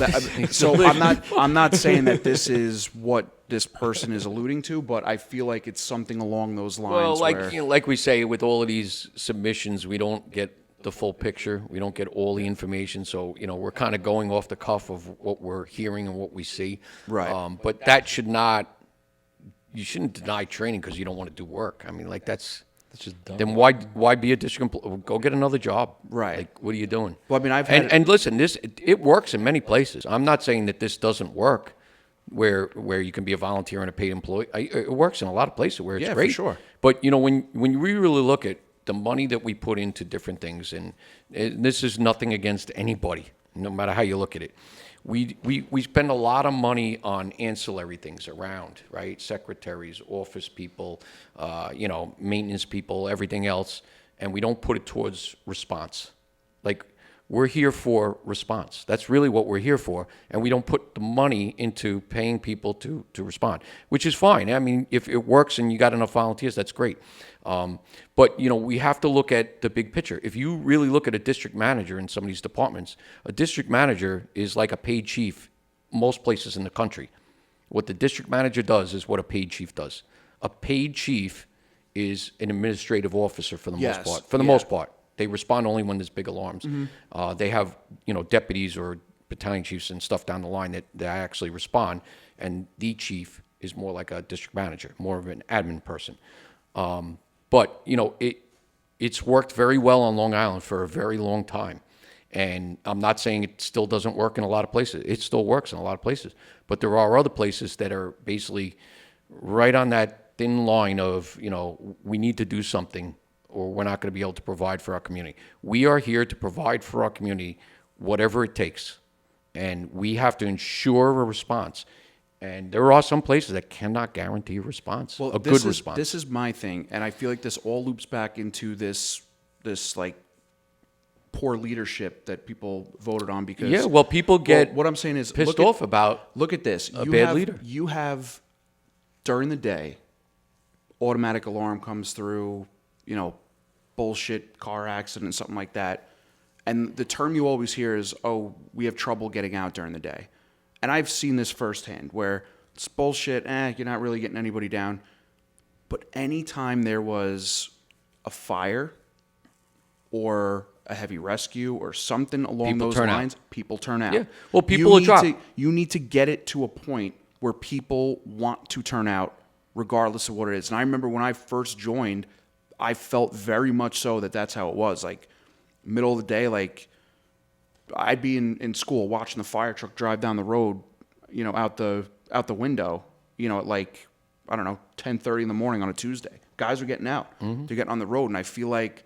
so I'm not saying that this is what this person is alluding to, but I feel like it's something along those lines. Well, where, like we say, with all of these submissions, we don't get the full picture. We don't get all the information. So, you know, we're kind of going off the cuff of what we're hearing and what we see. Right. But that should not, you shouldn't deny training because you don't want to do work. I mean, like that's just dumb. Then why be a district employee? Go get another job. Right. Like, what are you doing? Well, I mean, I've had and listen, it works in many places. I'm not saying that this doesn't work, where you can be a volunteer and a paid employee. It works in a lot of places where it's Yeah, for great. sure. But you know, when we really look at the money that we put into different things, and this is nothing against anybody, no matter how you look at it. We spend a lot of money on ancillary things around, right? Secretaries, office people, maintenance people, everything else, and we don't put it towards response. Like, we're here for response. That's really what we're here for, and we don't put the money into paying people to respond, which is fine. I mean, if it works and you got enough volunteers, that's great. But, you know, we have to look at the big picture. If you really look at a district manager in some of these departments, a district manager is like a paid chief most places in the country. What the district manager does is what a paid chief does. A paid chief is an administrative officer for the most part. For the most part. They respond only when there's big alarms. Mm-hmm. They have, deputies or battalion chiefs and stuff down the line that actually respond, and the chief is more like a district manager, more of an admin person. But it's worked very well on Long Island for a very long time. And I'm not saying it still doesn't work in a lot of places. It still works in a lot of places. But there are other places that are basically right on that thin line of, we need to do something or we're not going to be able to provide for our community. We are here to provide for our community whatever it takes. And we have to ensure a response. And there are some places that cannot guarantee a response, a good response. This is my thing, and I feel like this all loops back into this like poor leadership that people voted on because people get what I'm saying is pissed off about. Look at this, a bad leader. You have during the day, automatic alarm comes through, bullshit car accident, something like that, and the term you always hear is, "Oh, we have trouble getting out during the day." And I've seen this firsthand where it's bullshit, you're not really getting anybody down. But anytime there was a fire or a heavy rescue or something along People those turn out. lines, people turn out. Yeah. Well, people will drop. You need to get it to a point where people want to turn out regardless of what it is. And I remember when I first joined, I felt very much so that that's how it was. Like, middle of the day, like, I'd be in school watching the fire truck drive down the road, you know, out the window, you know, at like, I don't know, 10:30 in the morning on a Tuesday. Guys are getting out. Mm-hmm. They're getting on the road, and I feel like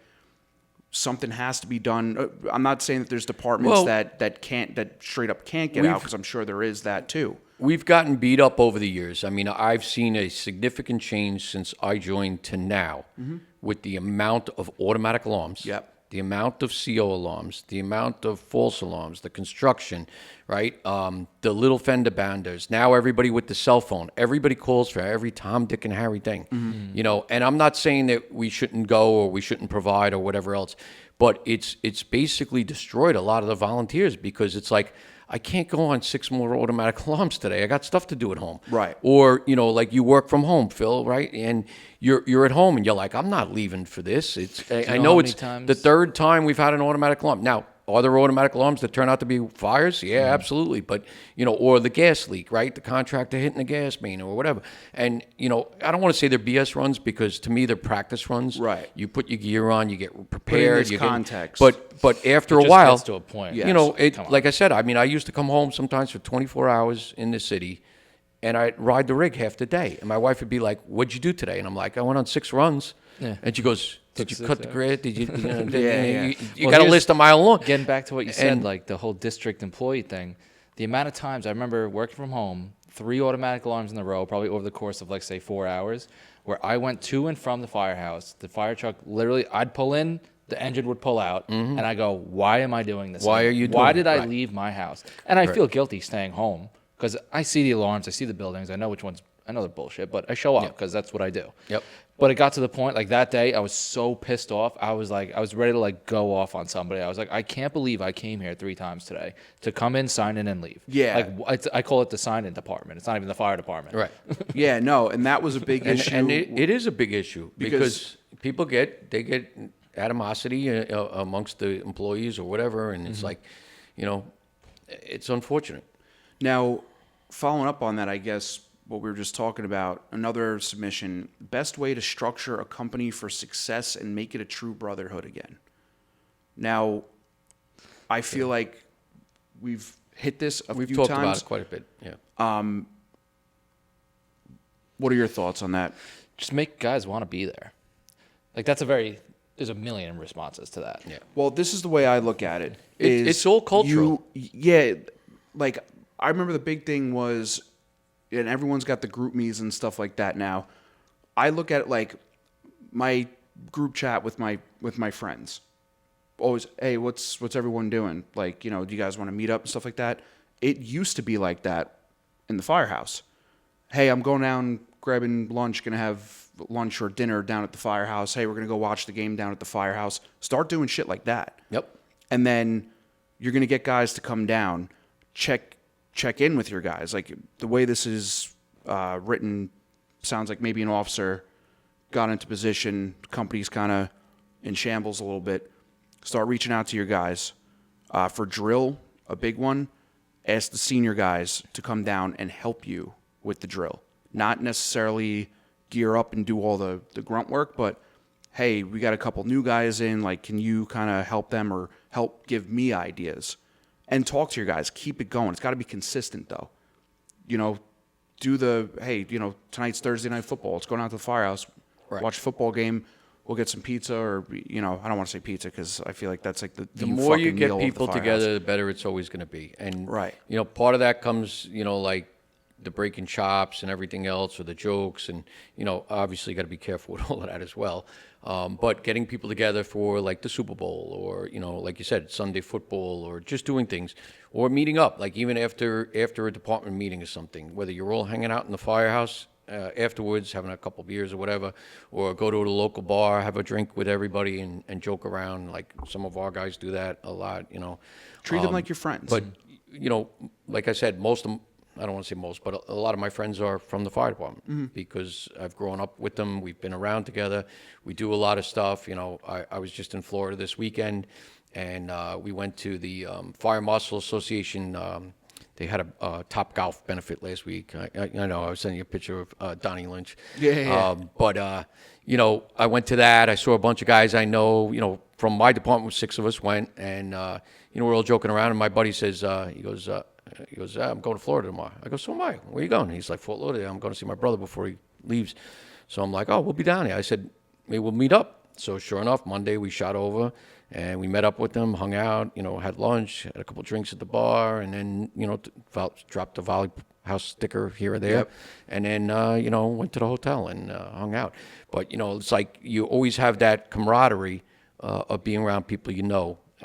something has to be done. I'm not saying that there's departments that straight up can't get out, because I'm sure there is that too. We've gotten beat up over the years. I mean, I've seen a significant change since I joined to now with the amount of automatic alarms. Yep. The amount of CO alarms, the amount of false alarms, the construction, right? The little fender benders. Now everybody with the cell phone. Everybody calls for every Tom, Dick, and Harry thing. You know, and I'm not saying that we shouldn't go or we shouldn't provide or whatever else, but it's basically destroyed a lot of the volunteers, because it's like, I can't go on 6 more automatic alarms today. I got stuff to do at home. Right. Or, you know, like you work from home, Phil, right? And you're at home and you're like, I'm not leaving for this. I know it's the third time we've had an automatic alarm. Now, are there automatic alarms that turn out to be fires? Yeah, absolutely. But, you know, or the gas leak, right? The contractor hitting the gas main or whatever. And, you know, I don't want to say they're BS runs, because to me they're practice runs. Right. You put your gear on, you get prepared. But in this context. But after a just while, gets to a point. you know, Yes. Come on. like I said, I mean, I used to come home sometimes for 24 hours in the city, and I'd ride the rig half the day. And my wife would be like, "What'd you do today?" And I'm like, "I went on 6 runs." Yeah. And she goes, "Did you cut the grid? Did you? You, know, Yeah. you Well, got a here's- list a mile long." Getting back to what you said, And- like the whole district employee thing, the amount of times I remember working from home, 3 automatic alarms in a row, probably over the course of like say 4 hours, where I went to and from the firehouse. The fire truck literally, I'd pull in, the engine would pull out, and I go, "Why am I doing this? Why are you Why doing did it?" I Right. leave my house?" And I feel guilty staying home, because I see the alarms, I see the buildings, I know which ones. I know they're bullshit, but I show up because that's what I do. Yep. But it got to the point, like that day, I was so pissed off. I was ready to like go off on somebody. I was like, I can't believe I came here 3 times today to come in, sign in, and leave. Yeah. Like I call it the sign-in department. It's not even the fire department. Right. Yeah, no, and that was a big And, issue. and it is a big issue, Because- because people get animosity amongst the employees or whatever, and it's like, you know, it's unfortunate. Now, following up on that, I guess what we were just talking about, another submission: best way to structure a company for success and make it a true brotherhood again. Now, I feel like we've hit this We've few talked times. about it quite a bit. Yeah. What are your thoughts on that? Just make guys want to be there. Like there's a million responses to that. Yeah. Well, this is the way I look at it. It's all cultural. Like I remember the big thing was, and everyone's got the group me's and stuff like that now. I look at it like my group chat with my friends. Always, hey, what's everyone doing? Like, you know, do you guys want to meet up and stuff like that? It used to be like that in the firehouse. Hey, I'm going down grabbing lunch, gonna have lunch or dinner down at the firehouse. Hey, we're gonna go watch the game down at the firehouse. Start doing shit like that. Yep. And then you're gonna get guys to come down, check in with your guys. Like the way this is written, sounds like maybe an officer got into position, company's kind of in shambles a little bit. Start reaching out to your guys. For drill, a big one, ask the senior guys to come down and help you with the drill. Not necessarily gear up and do all the grunt work, but hey, we got a couple new guys in, like, can you kind of help them or help give me ideas? And talk to your guys. Keep it going. It's got to be consistent, though. You know, hey, you know, tonight's Thursday night football. Let's go down to the firehouse, watch a football game. We'll get some pizza, or, you know, I don't want to say pizza because I feel like that's like the more you fucking get meal of the people firehouse. together, the better it's always going to be. And, Right. you know, part of that comes, you know, like the breaking chops and everything else, or the jokes. And, you know, obviously you got to be careful with all of that as well. But getting people together for like the Super Bowl, or, you know, like you said, Sunday football, or just doing things, or meeting up, like even after a department meeting or something, whether you're all hanging out in the firehouse afterwards, having a couple beers or whatever, or go to a local bar, have a drink with everybody and joke around. Like some of our guys do that a lot, you know. Treat them like your friends. But, you know, like I said, most of them, I don't want to say most, but a lot of my friends are from the fire department because I've grown up with them. We've been around together. We do a lot of stuff. You know, I was just in Florida this weekend, and we went to the Fire Marshal Association. They had a Top Golf benefit last week. I know I was sending you a picture of Donnie Lynch. Yeah. But I went to that. I saw a bunch of guys I know. From my department, 6 of us went, and we're all joking around. And my buddy says, he goes, I'm going to Florida tomorrow. I go, so am I. Where are you going? He's like, Fort Lauderdale. I'm going to see my brother before he leaves. So I'm like, oh, we'll be down here. I said, maybe we'll meet up. So sure enough, Monday we shot over and we met up with them, hung out, had lunch, had a couple drinks at the bar, and then, dropped the Volly House sticker here or there. Yep. And then, went to the hotel and hung out. But, it's like you always have that camaraderie of being around people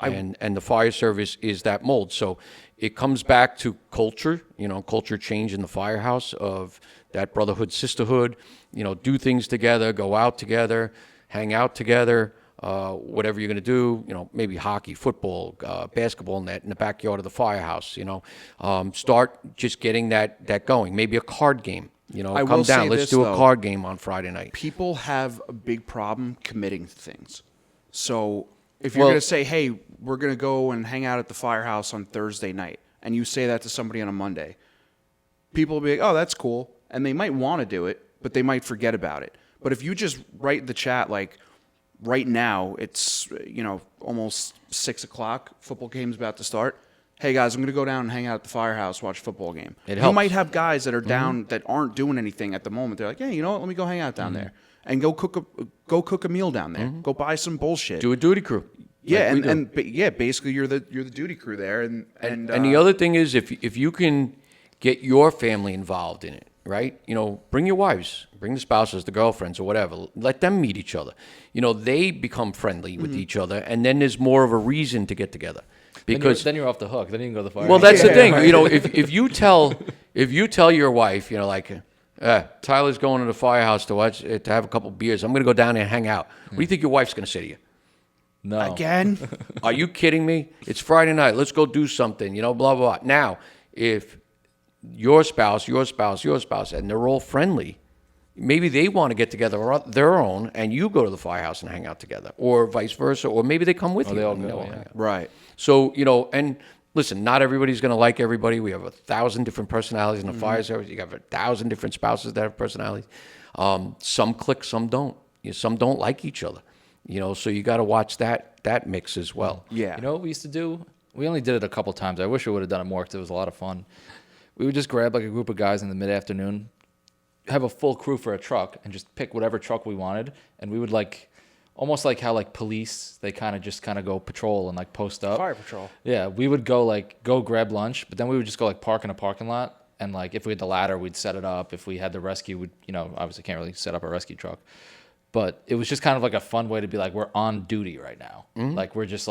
and the fire service is that mold. So it comes back to culture, culture change in the firehouse of that brotherhood, sisterhood, do things together, go out together, hang out together, whatever you're going to do, maybe hockey, football, basketball net in the backyard of the firehouse, start just getting that going. Maybe a card game, I come will say down. Let's this, do a though. card game on Friday night. People have a big problem committing to things. So if you're Well- going to say, hey, we're going to go and hang out at the firehouse on Thursday night, and you say that to somebody on a Monday, people will be like, oh, that's cool. And they might want to do it, but they might forget about it. But if you just write in the chat, like, right now, it's, almost 6 o'clock, football game's about to start. Hey, guys, I'm going to go down and hang out at the firehouse, watch a football game. It You helps. might have guys that are down that aren't doing anything at the moment. They're like, hey, you know what? Let me go hang out down there and go cook a meal down there. Go buy some bullshit. Do a duty crew. Yeah, like we do. basically you're the duty crew there, and the other thing is if you can get your family involved in it, right? Bring your wives, bring the spouses, the girlfriends, or whatever. Let them meet each other. They become friendly with each other, and then there's more of a reason to get together. Because then you're off the hook. Then you can go to the fire. well, that's the Yeah, thing. right. If you tell your wife, Tyler's going to the firehouse to have a couple beers. I'm going to go down there and hang out. What do you think your wife's going to say to you? no. again, Are you kidding me? It's Friday night. Let's go do something, blah, blah, blah. Now, if your spouse, and they're all friendly, maybe they want to get together on their own, and you go to the firehouse and hang out together, or vice versa, or maybe they come with you. they all and go, they'll yeah. hang out. right? So, and listen, not everybody's going to like everybody. We have 1,000 different personalities in the fire service. You have 1,000 different spouses that have personalities. Some click, some don't. Some don't like each other. So you got to watch that mix as well. Yeah, You know what we used to do? We only did it a couple times. I wish we would have done it more because it was a lot of fun. We would just grab like a group of guys in the mid-afternoon, have a full crew for a truck, and just pick whatever truck we wanted. And we would almost like how police, they kind of go patrol and post up. fire patrol. Yeah, we would go grab lunch, but then we would just go park in a parking lot. And if we had the ladder, we'd set it up. If we had the rescue, we'd, obviously can't really set up a rescue truck. But it was just kind of a fun way to be we're on duty right now. We're just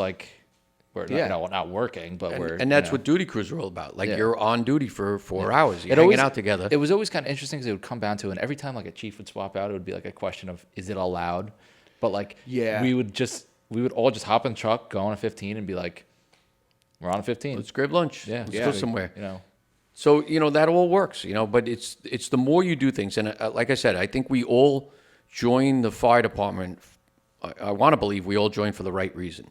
we're Yeah. not working, but we're. And that's what duty crews are all about. Yeah. You're on duty for 4 hours. You're It hanging always- out together. It was always kind of interesting because it would come down to, and every time a chief would swap out, it would be a question of, is it allowed? But Yeah. we would all just hop in the truck, go on a 15, and be we're on a 15. Let's grab lunch. Yeah. Let's Yeah. go somewhere. You know. So, that all works, but it's the more you do things. And like I said, I think we all join the fire department. I want to believe we all join for the right reason.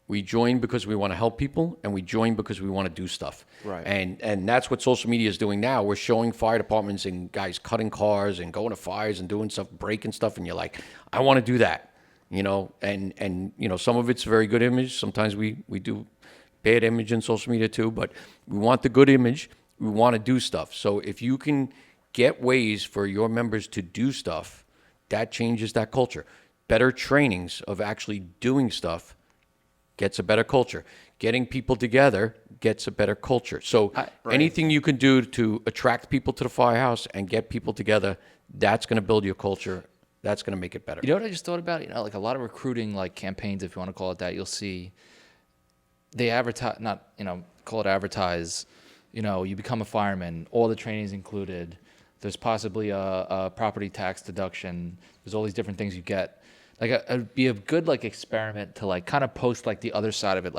We join because we want to help people, and we join because we want to do stuff. Right. And that's what social media is doing now. We're showing fire departments and guys cutting cars and going to fires and doing stuff, breaking stuff, and you're like, I want to do that. And some of it's very good image. Sometimes we do bad image in social media too, but we want the good image. We want to do stuff. So if you can get ways for your members to do stuff, that changes that culture. Better trainings of actually doing stuff gets a better culture. Getting people together gets a better culture. So anything you can do to attract people to the firehouse and get people together, that's going to build your culture. That's going to make it better. You know what I just thought about? A lot of recruiting campaigns, if you want to call it that, you'll see they advertise, call it advertise, you become a fireman, all the training's included. There's possibly a property tax deduction. There's all these different things you get. It'd be a good experiment to kind of post the other side of it,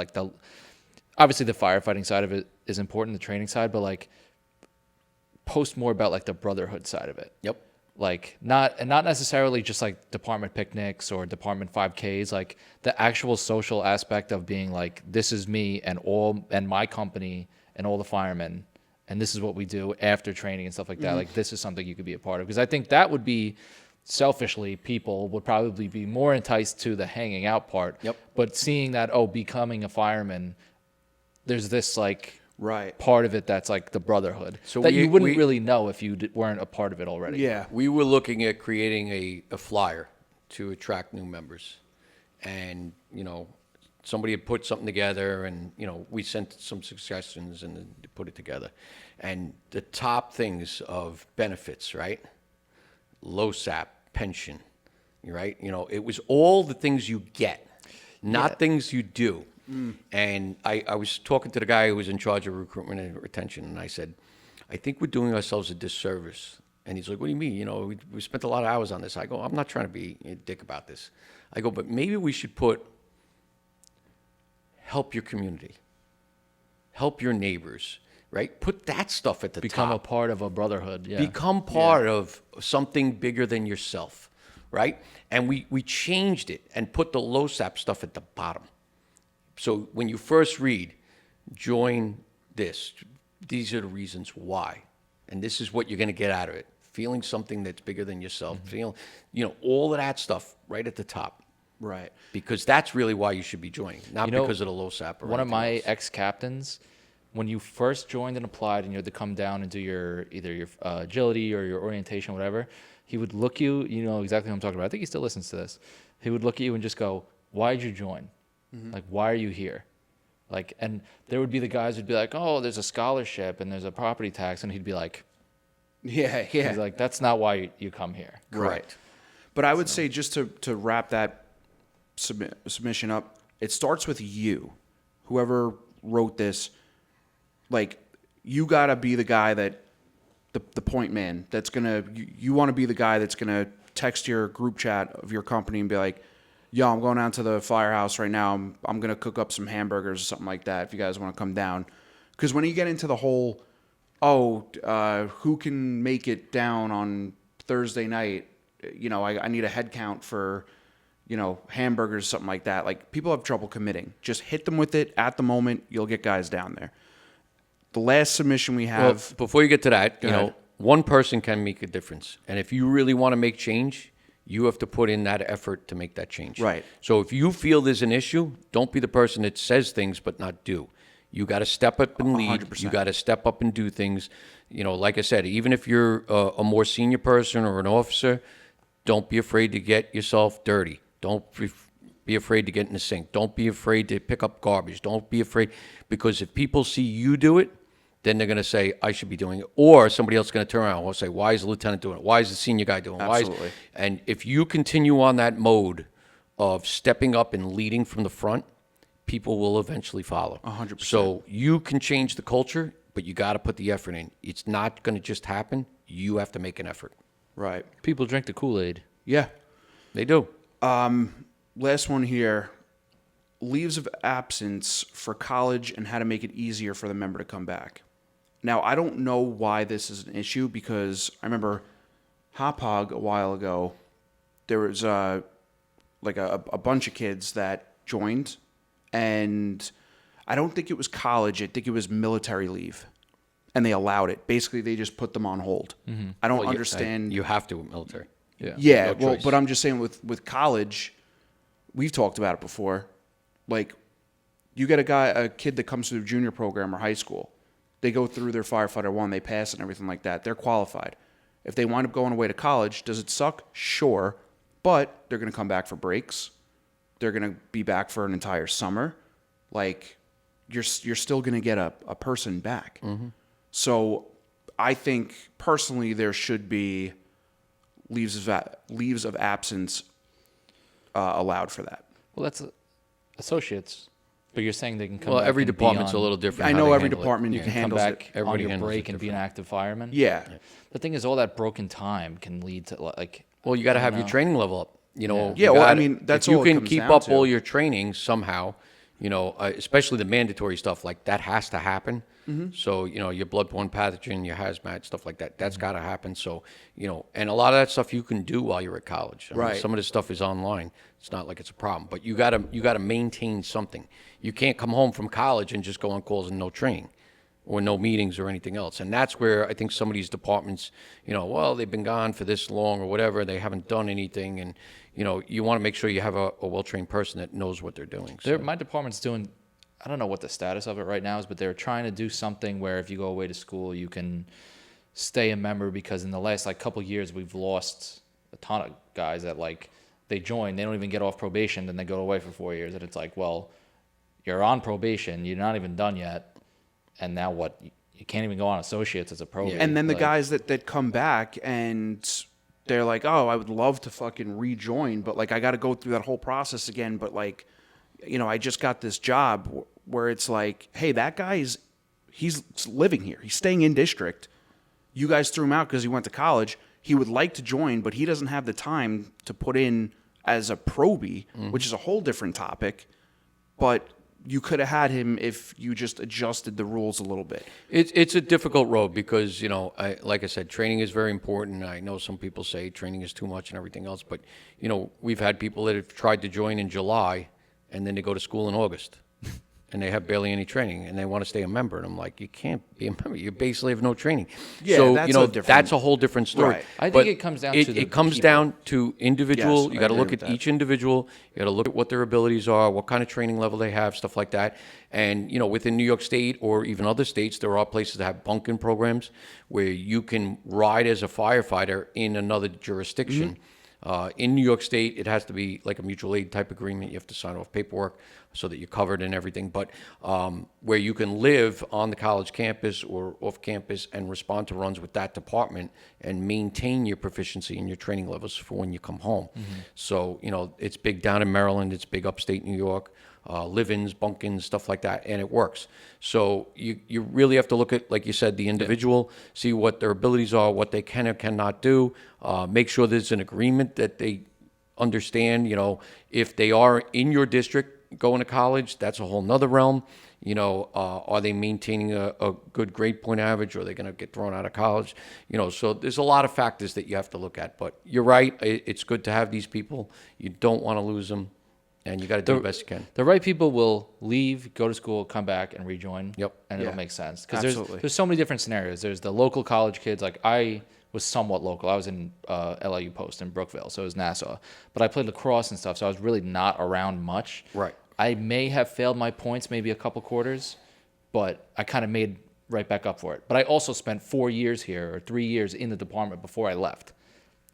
obviously the firefighting side of it is important, the training side, but post more about the brotherhood side of it. Yep. like not necessarily just like department picnics or department 5Ks, like the actual social aspect of being like, this is me and my company and all the firemen, and this is what we do after training and stuff like that. Like, this is something you could be a part of, because I think that would be, selfishly, people would probably be more enticed to the hanging out part. Yep. But seeing that, becoming a fireman, there's this like Right. part of it that's like the brotherhood So that we- you wouldn't we- really know if you weren't a part of it already. Yeah. We were looking at creating a flyer to attract new members. And, somebody had put something together and, we sent some suggestions and then put it together. And the top things of benefits, right? LoSAP, pension, right? It was all the things you get, not things you do. And I was talking to the guy who was in charge of recruitment and retention, and I said, I think we're doing ourselves a disservice. And he's like, what do you mean? We spent a lot of hours on this. I go, I'm not trying to be a dick about this. I go, but maybe we should put help your community, help your neighbors, right? Put that stuff at the Become top. a part of a brotherhood. Yeah. Become part of something bigger than yourself, right? And we changed it and put the LoSAP stuff at the bottom. So when you first read, join this, these are the reasons why. And this is what you're going to get out of it. Feeling something that's bigger than yourself, feeling, all of that stuff right at the top. Right. Because that's really why you should be joining, not because of the LoSAP or One of anything my else. ex-captains, when you first joined and applied and you had to come down and do either your agility or your orientation, whatever, he would look you exactly what I'm talking about. I think he still listens to this. He would look at you and just go, why'd you join? Like, why are you here? Like, and there would be the guys who'd be like, oh, there's a scholarship and there's a property tax. And he'd be like, Yeah. he's like, that's not why you come here. Correct. But I would say, just to wrap that submission up, it starts with you. Whoever wrote this, like, you got to be the guy that, the point man, that's going to, you want to be the guy that's going to text your group chat of your company and be like, yo, I'm going down to the firehouse right now. I'm going to cook up some hamburgers or something like that if you guys want to come down. Because when you get into the whole, who can make it down on Thursday night, I need a head count for, hamburgers, something like that. Like, people have trouble committing. Just hit them with it at the moment. You'll get guys down there. The last submission we have. Well, before you get to that, Go ahead. one person can make a difference. And if you really want to make change, you have to put in that effort to make that change. Right. So if you feel there's an issue, don't be the person that says things but not do. You got to step up and lead. 100%. You got to step up and do things. Like I said, even if you're a more senior person or an officer, don't be afraid to get yourself dirty. Don't be afraid to get in the sink. Don't be afraid to pick up garbage. Don't be afraid, because if people see you do it, then they're going to say, I should be doing it. Or somebody else is going to turn around and say, why is the lieutenant doing it? Why is the senior guy doing it? Absolutely. And if you continue on that mode of stepping up and leading from the front, people will eventually follow. 100%. So you can change the culture, but you got to put the effort in. It's not going to just happen. You have to make an effort. Right. People drink the Kool-Aid. Yeah. They do. Last one here. Leaves of absence for college and how to make it easier for the member to come back. Now, I don't know why this is an issue, because I remember Hop-Hog a while ago, there was a bunch of kids that joined, and I don't think it was college. I think it was military leave, and they allowed it. Basically, they just put them on hold. I don't understand. You have to with military. Yeah, No well, choice. but I'm just saying with college, we've talked about it before. Like, you get a kid that comes through the junior program or high school. They go through their firefighter 1, they pass and everything like that. They're qualified. If they wind up going away to college, does it suck? Sure. But they're going to come back for breaks. They're going to be back for an entire summer. Like, you're still going to get a person back. So I think, personally, there should be leaves of absence allowed for that. Well, that's associates, but you're saying they can come Well, back every and be department's on- a little different. I how know they every handle it. department You can come handles back it. on Everybody your handles it break and be an active fireman. Yeah. The thing is, all that broken time can lead to like. Well, you got to have your know. training level up. Yeah, you well, I gotta- mean, that's if you all it can comes keep down up to. all your training somehow, especially the mandatory stuff, like that has to happen. So, your bloodborne pathogen, your hazmat, stuff like that, that's got to happen. So, and a lot of that stuff you can do while you're at college. I mean, Right. some of this stuff is online. It's not like it's a problem, but you gotta maintain something. You can't come home from college and just go on calls and no training or no meetings or anything else. And that's where I think some of these departments, well, they've been gone for this long or whatever, they haven't done anything. And, you want to make sure you have a well-trained person that knows what they're doing. So. My department's doing, I don't know what the status of it right now is, but they're trying to do something where if you go away to school, you can stay a member, because in the last couple of years, we've lost a ton of guys that they join, they don't even get off probation, then they go away for 4 years. And it's like, well, you're on probation, you're not even done yet. And now what? You can't even go on associates as a pro. Yeah. And then the guys that come back and they're like, oh, I would love to fucking rejoin, but I got to go through that whole process again. But I just got this job where it's like, hey, that guy's he's living here. He's staying in district. You guys threw him out because he went to college. He would like to join, but he doesn't have the time to put in as a probie, which is a whole different topic. But you could have had him if you just adjusted the rules a little bit. It's a difficult road because, like I said, training is very important. I know some people say training is too much and everything else, but, we've had people that have tried to join in July and then they go to school in August and they have barely any training and they want to stay a member. And I'm like, you can't be a member. You basically have no training. Yeah, so, that's that's a whole different story. Right. I think it comes down to it comes down to individual. Yes, you I got to agree look with at that. each individual. You got to look at what their abilities are, what kind of training level they have, stuff like that. And, within New York State or even other states, there are places that have bunking programs where you can ride as a firefighter in another jurisdiction. In New York State, it has to be like a mutual aid type agreement. You have to sign off paperwork so that you're covered and everything. But where you can live on the college campus or off campus and respond to runs with that department and maintain your proficiency and your training levels for when you come home. So, it's big down in Maryland. It's big upstate New York. Live-ins, bunk-ins, stuff like that, and it works. So you really have to look at, like you said, the individual, see what their abilities are, what they can or cannot do, make sure there's an agreement that they understand. If they are in your district going to college, that's a whole nother realm. Are they maintaining a good grade point average, or are they going to get thrown out of college? So there's a lot of factors that you have to look at. But you're right, it's good to have these people. You don't want to lose them. And you got to do the best you can. The right people will leave, go to school, come back, and rejoin. Yep. And Yeah. it'll make sense. Because Absolutely. there's so many different scenarios. There's the local college kids. I was somewhat local. I was in LIU Post in Brookville, so it was Nassau. But I played lacrosse and stuff, so I was really not around much. Right. I may have failed my points maybe a couple quarters, but I kind of made right back up for it. But I also spent 4 years here or 3 years in the department before I left.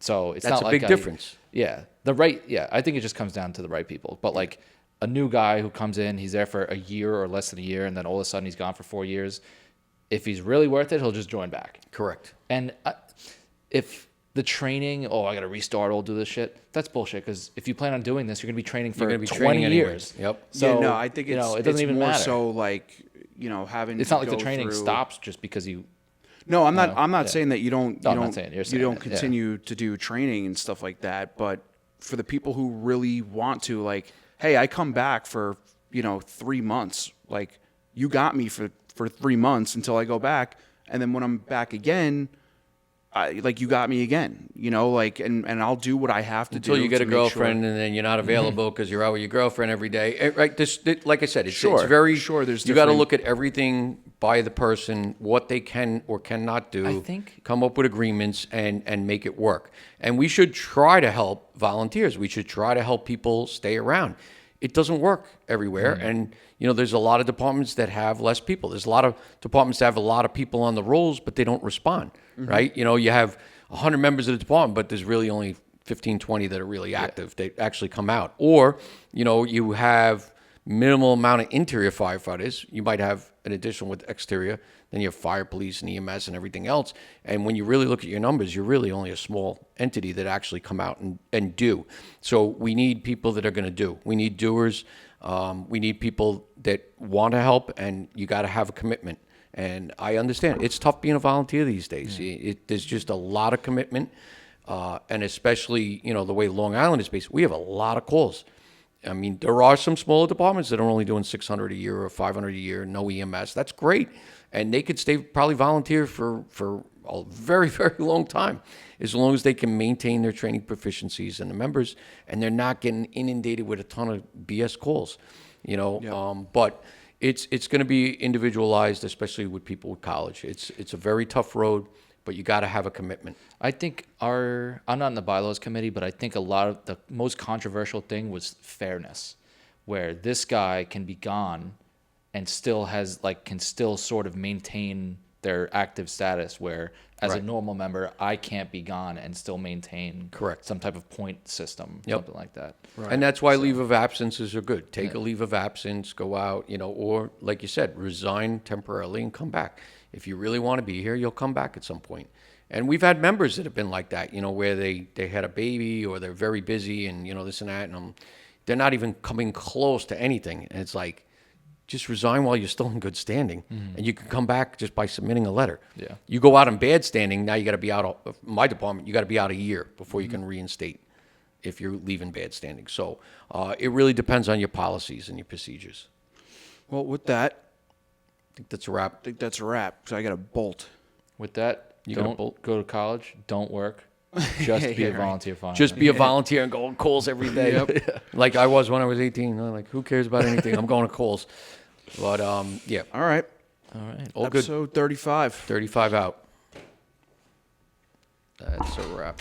So it's That's not a like big difference. Yeah. I think it just comes down to the right people. But a new guy who comes in, he's there for a year or less than a year, and then all of a sudden he's gone for 4 years. If he's really worth it, he'll just join back. Correct. And if the training, I got to restart, I'll do this shit, that's bullshit. Because if you plan on doing this, you're going to be training for You're gonna be 20 training years. anyways. Yep. So, yeah, no, I think it doesn't it's even more matter. so having. It's to not like the go training through... stops just because you. No, I'm not. No, I'm not yeah. saying that you don't. No, You I'm not don't. saying you're You saying don't it, yeah. continue to do training and stuff like that. But for the people who really want to, hey, I come back for 3 months. You got me for 3 months until I go back, and then when I'm back again, you got me again. And I'll do what I have to do Until you get to a make sure- girlfriend and then you're not available because you're out with your girlfriend every day. Right? Like I said, it's Sure, very sure, there's you got to different- look at everything by the person, what they can or cannot do. I think- come up with agreements and make it work. And we should try to help volunteers. We should try to help people stay around. It doesn't work everywhere, and there's a lot of departments that have less people. There's a lot of departments that have a lot of people on the rolls, but they don't respond. Right? You have 100 members of the department, but there's really only 15, 20 that are really active. They actually come out. Or, you have minimal amount of interior firefighters. You might have an additional with exterior. Then you have fire, police, and EMS and everything else. And when you really look at your numbers, you're really only a small entity that actually come out and do. So we need people that are going to do. We need doers. We need people that want to help, and you got to have a commitment. And I understand it's tough being a volunteer these days. There's just a lot of commitment, and especially the way Long Island is based, we have a lot of calls. I mean, there are some smaller departments that are only doing 600 a year or 500 a year, no EMS. That's great. And they could probably volunteer for a very, very long time, as long as they can maintain their training proficiencies and the members, and they're not getting inundated with a ton of BS calls, but it's going to be individualized, especially with people with college. It's a very tough road, but you got to have a commitment. I think I'm not in the bylaws committee, but I think a lot of the most controversial thing was fairness, where this guy can be gone and still can still sort of maintain their active status, where as a Right. normal member, I can't be gone and still maintain Correct. some type of point system, Yep. something like that. And that's why leave of absences are good. Take a leave of absence, go out, or like you said, resign temporarily and come back. If you really want to be here, you'll come back at some point. And we've had members that have been like that, where they had a baby or they're very busy and, this and that, and they're not even coming close to anything. And it's like, just resign while you're still in good standing, and you can come back just by submitting a letter. Yeah. You go out in bad standing, now you got to be out of my department. You got to be out a year before you can reinstate if you're leaving bad standing. So it really depends on your policies and your procedures. Well, with that, I think that's a wrap. I think that's a wrap. So I got a bolt. With that, You got a don't bolt? go to college, don't work, just be a volunteer fireman. Just be a volunteer and go on calls every day. Like I was when I was 18. I'm like, who cares about anything? I'm going to calls. But, yeah. All right. All right. All good. Episode 35. 35 out. That's a wrap.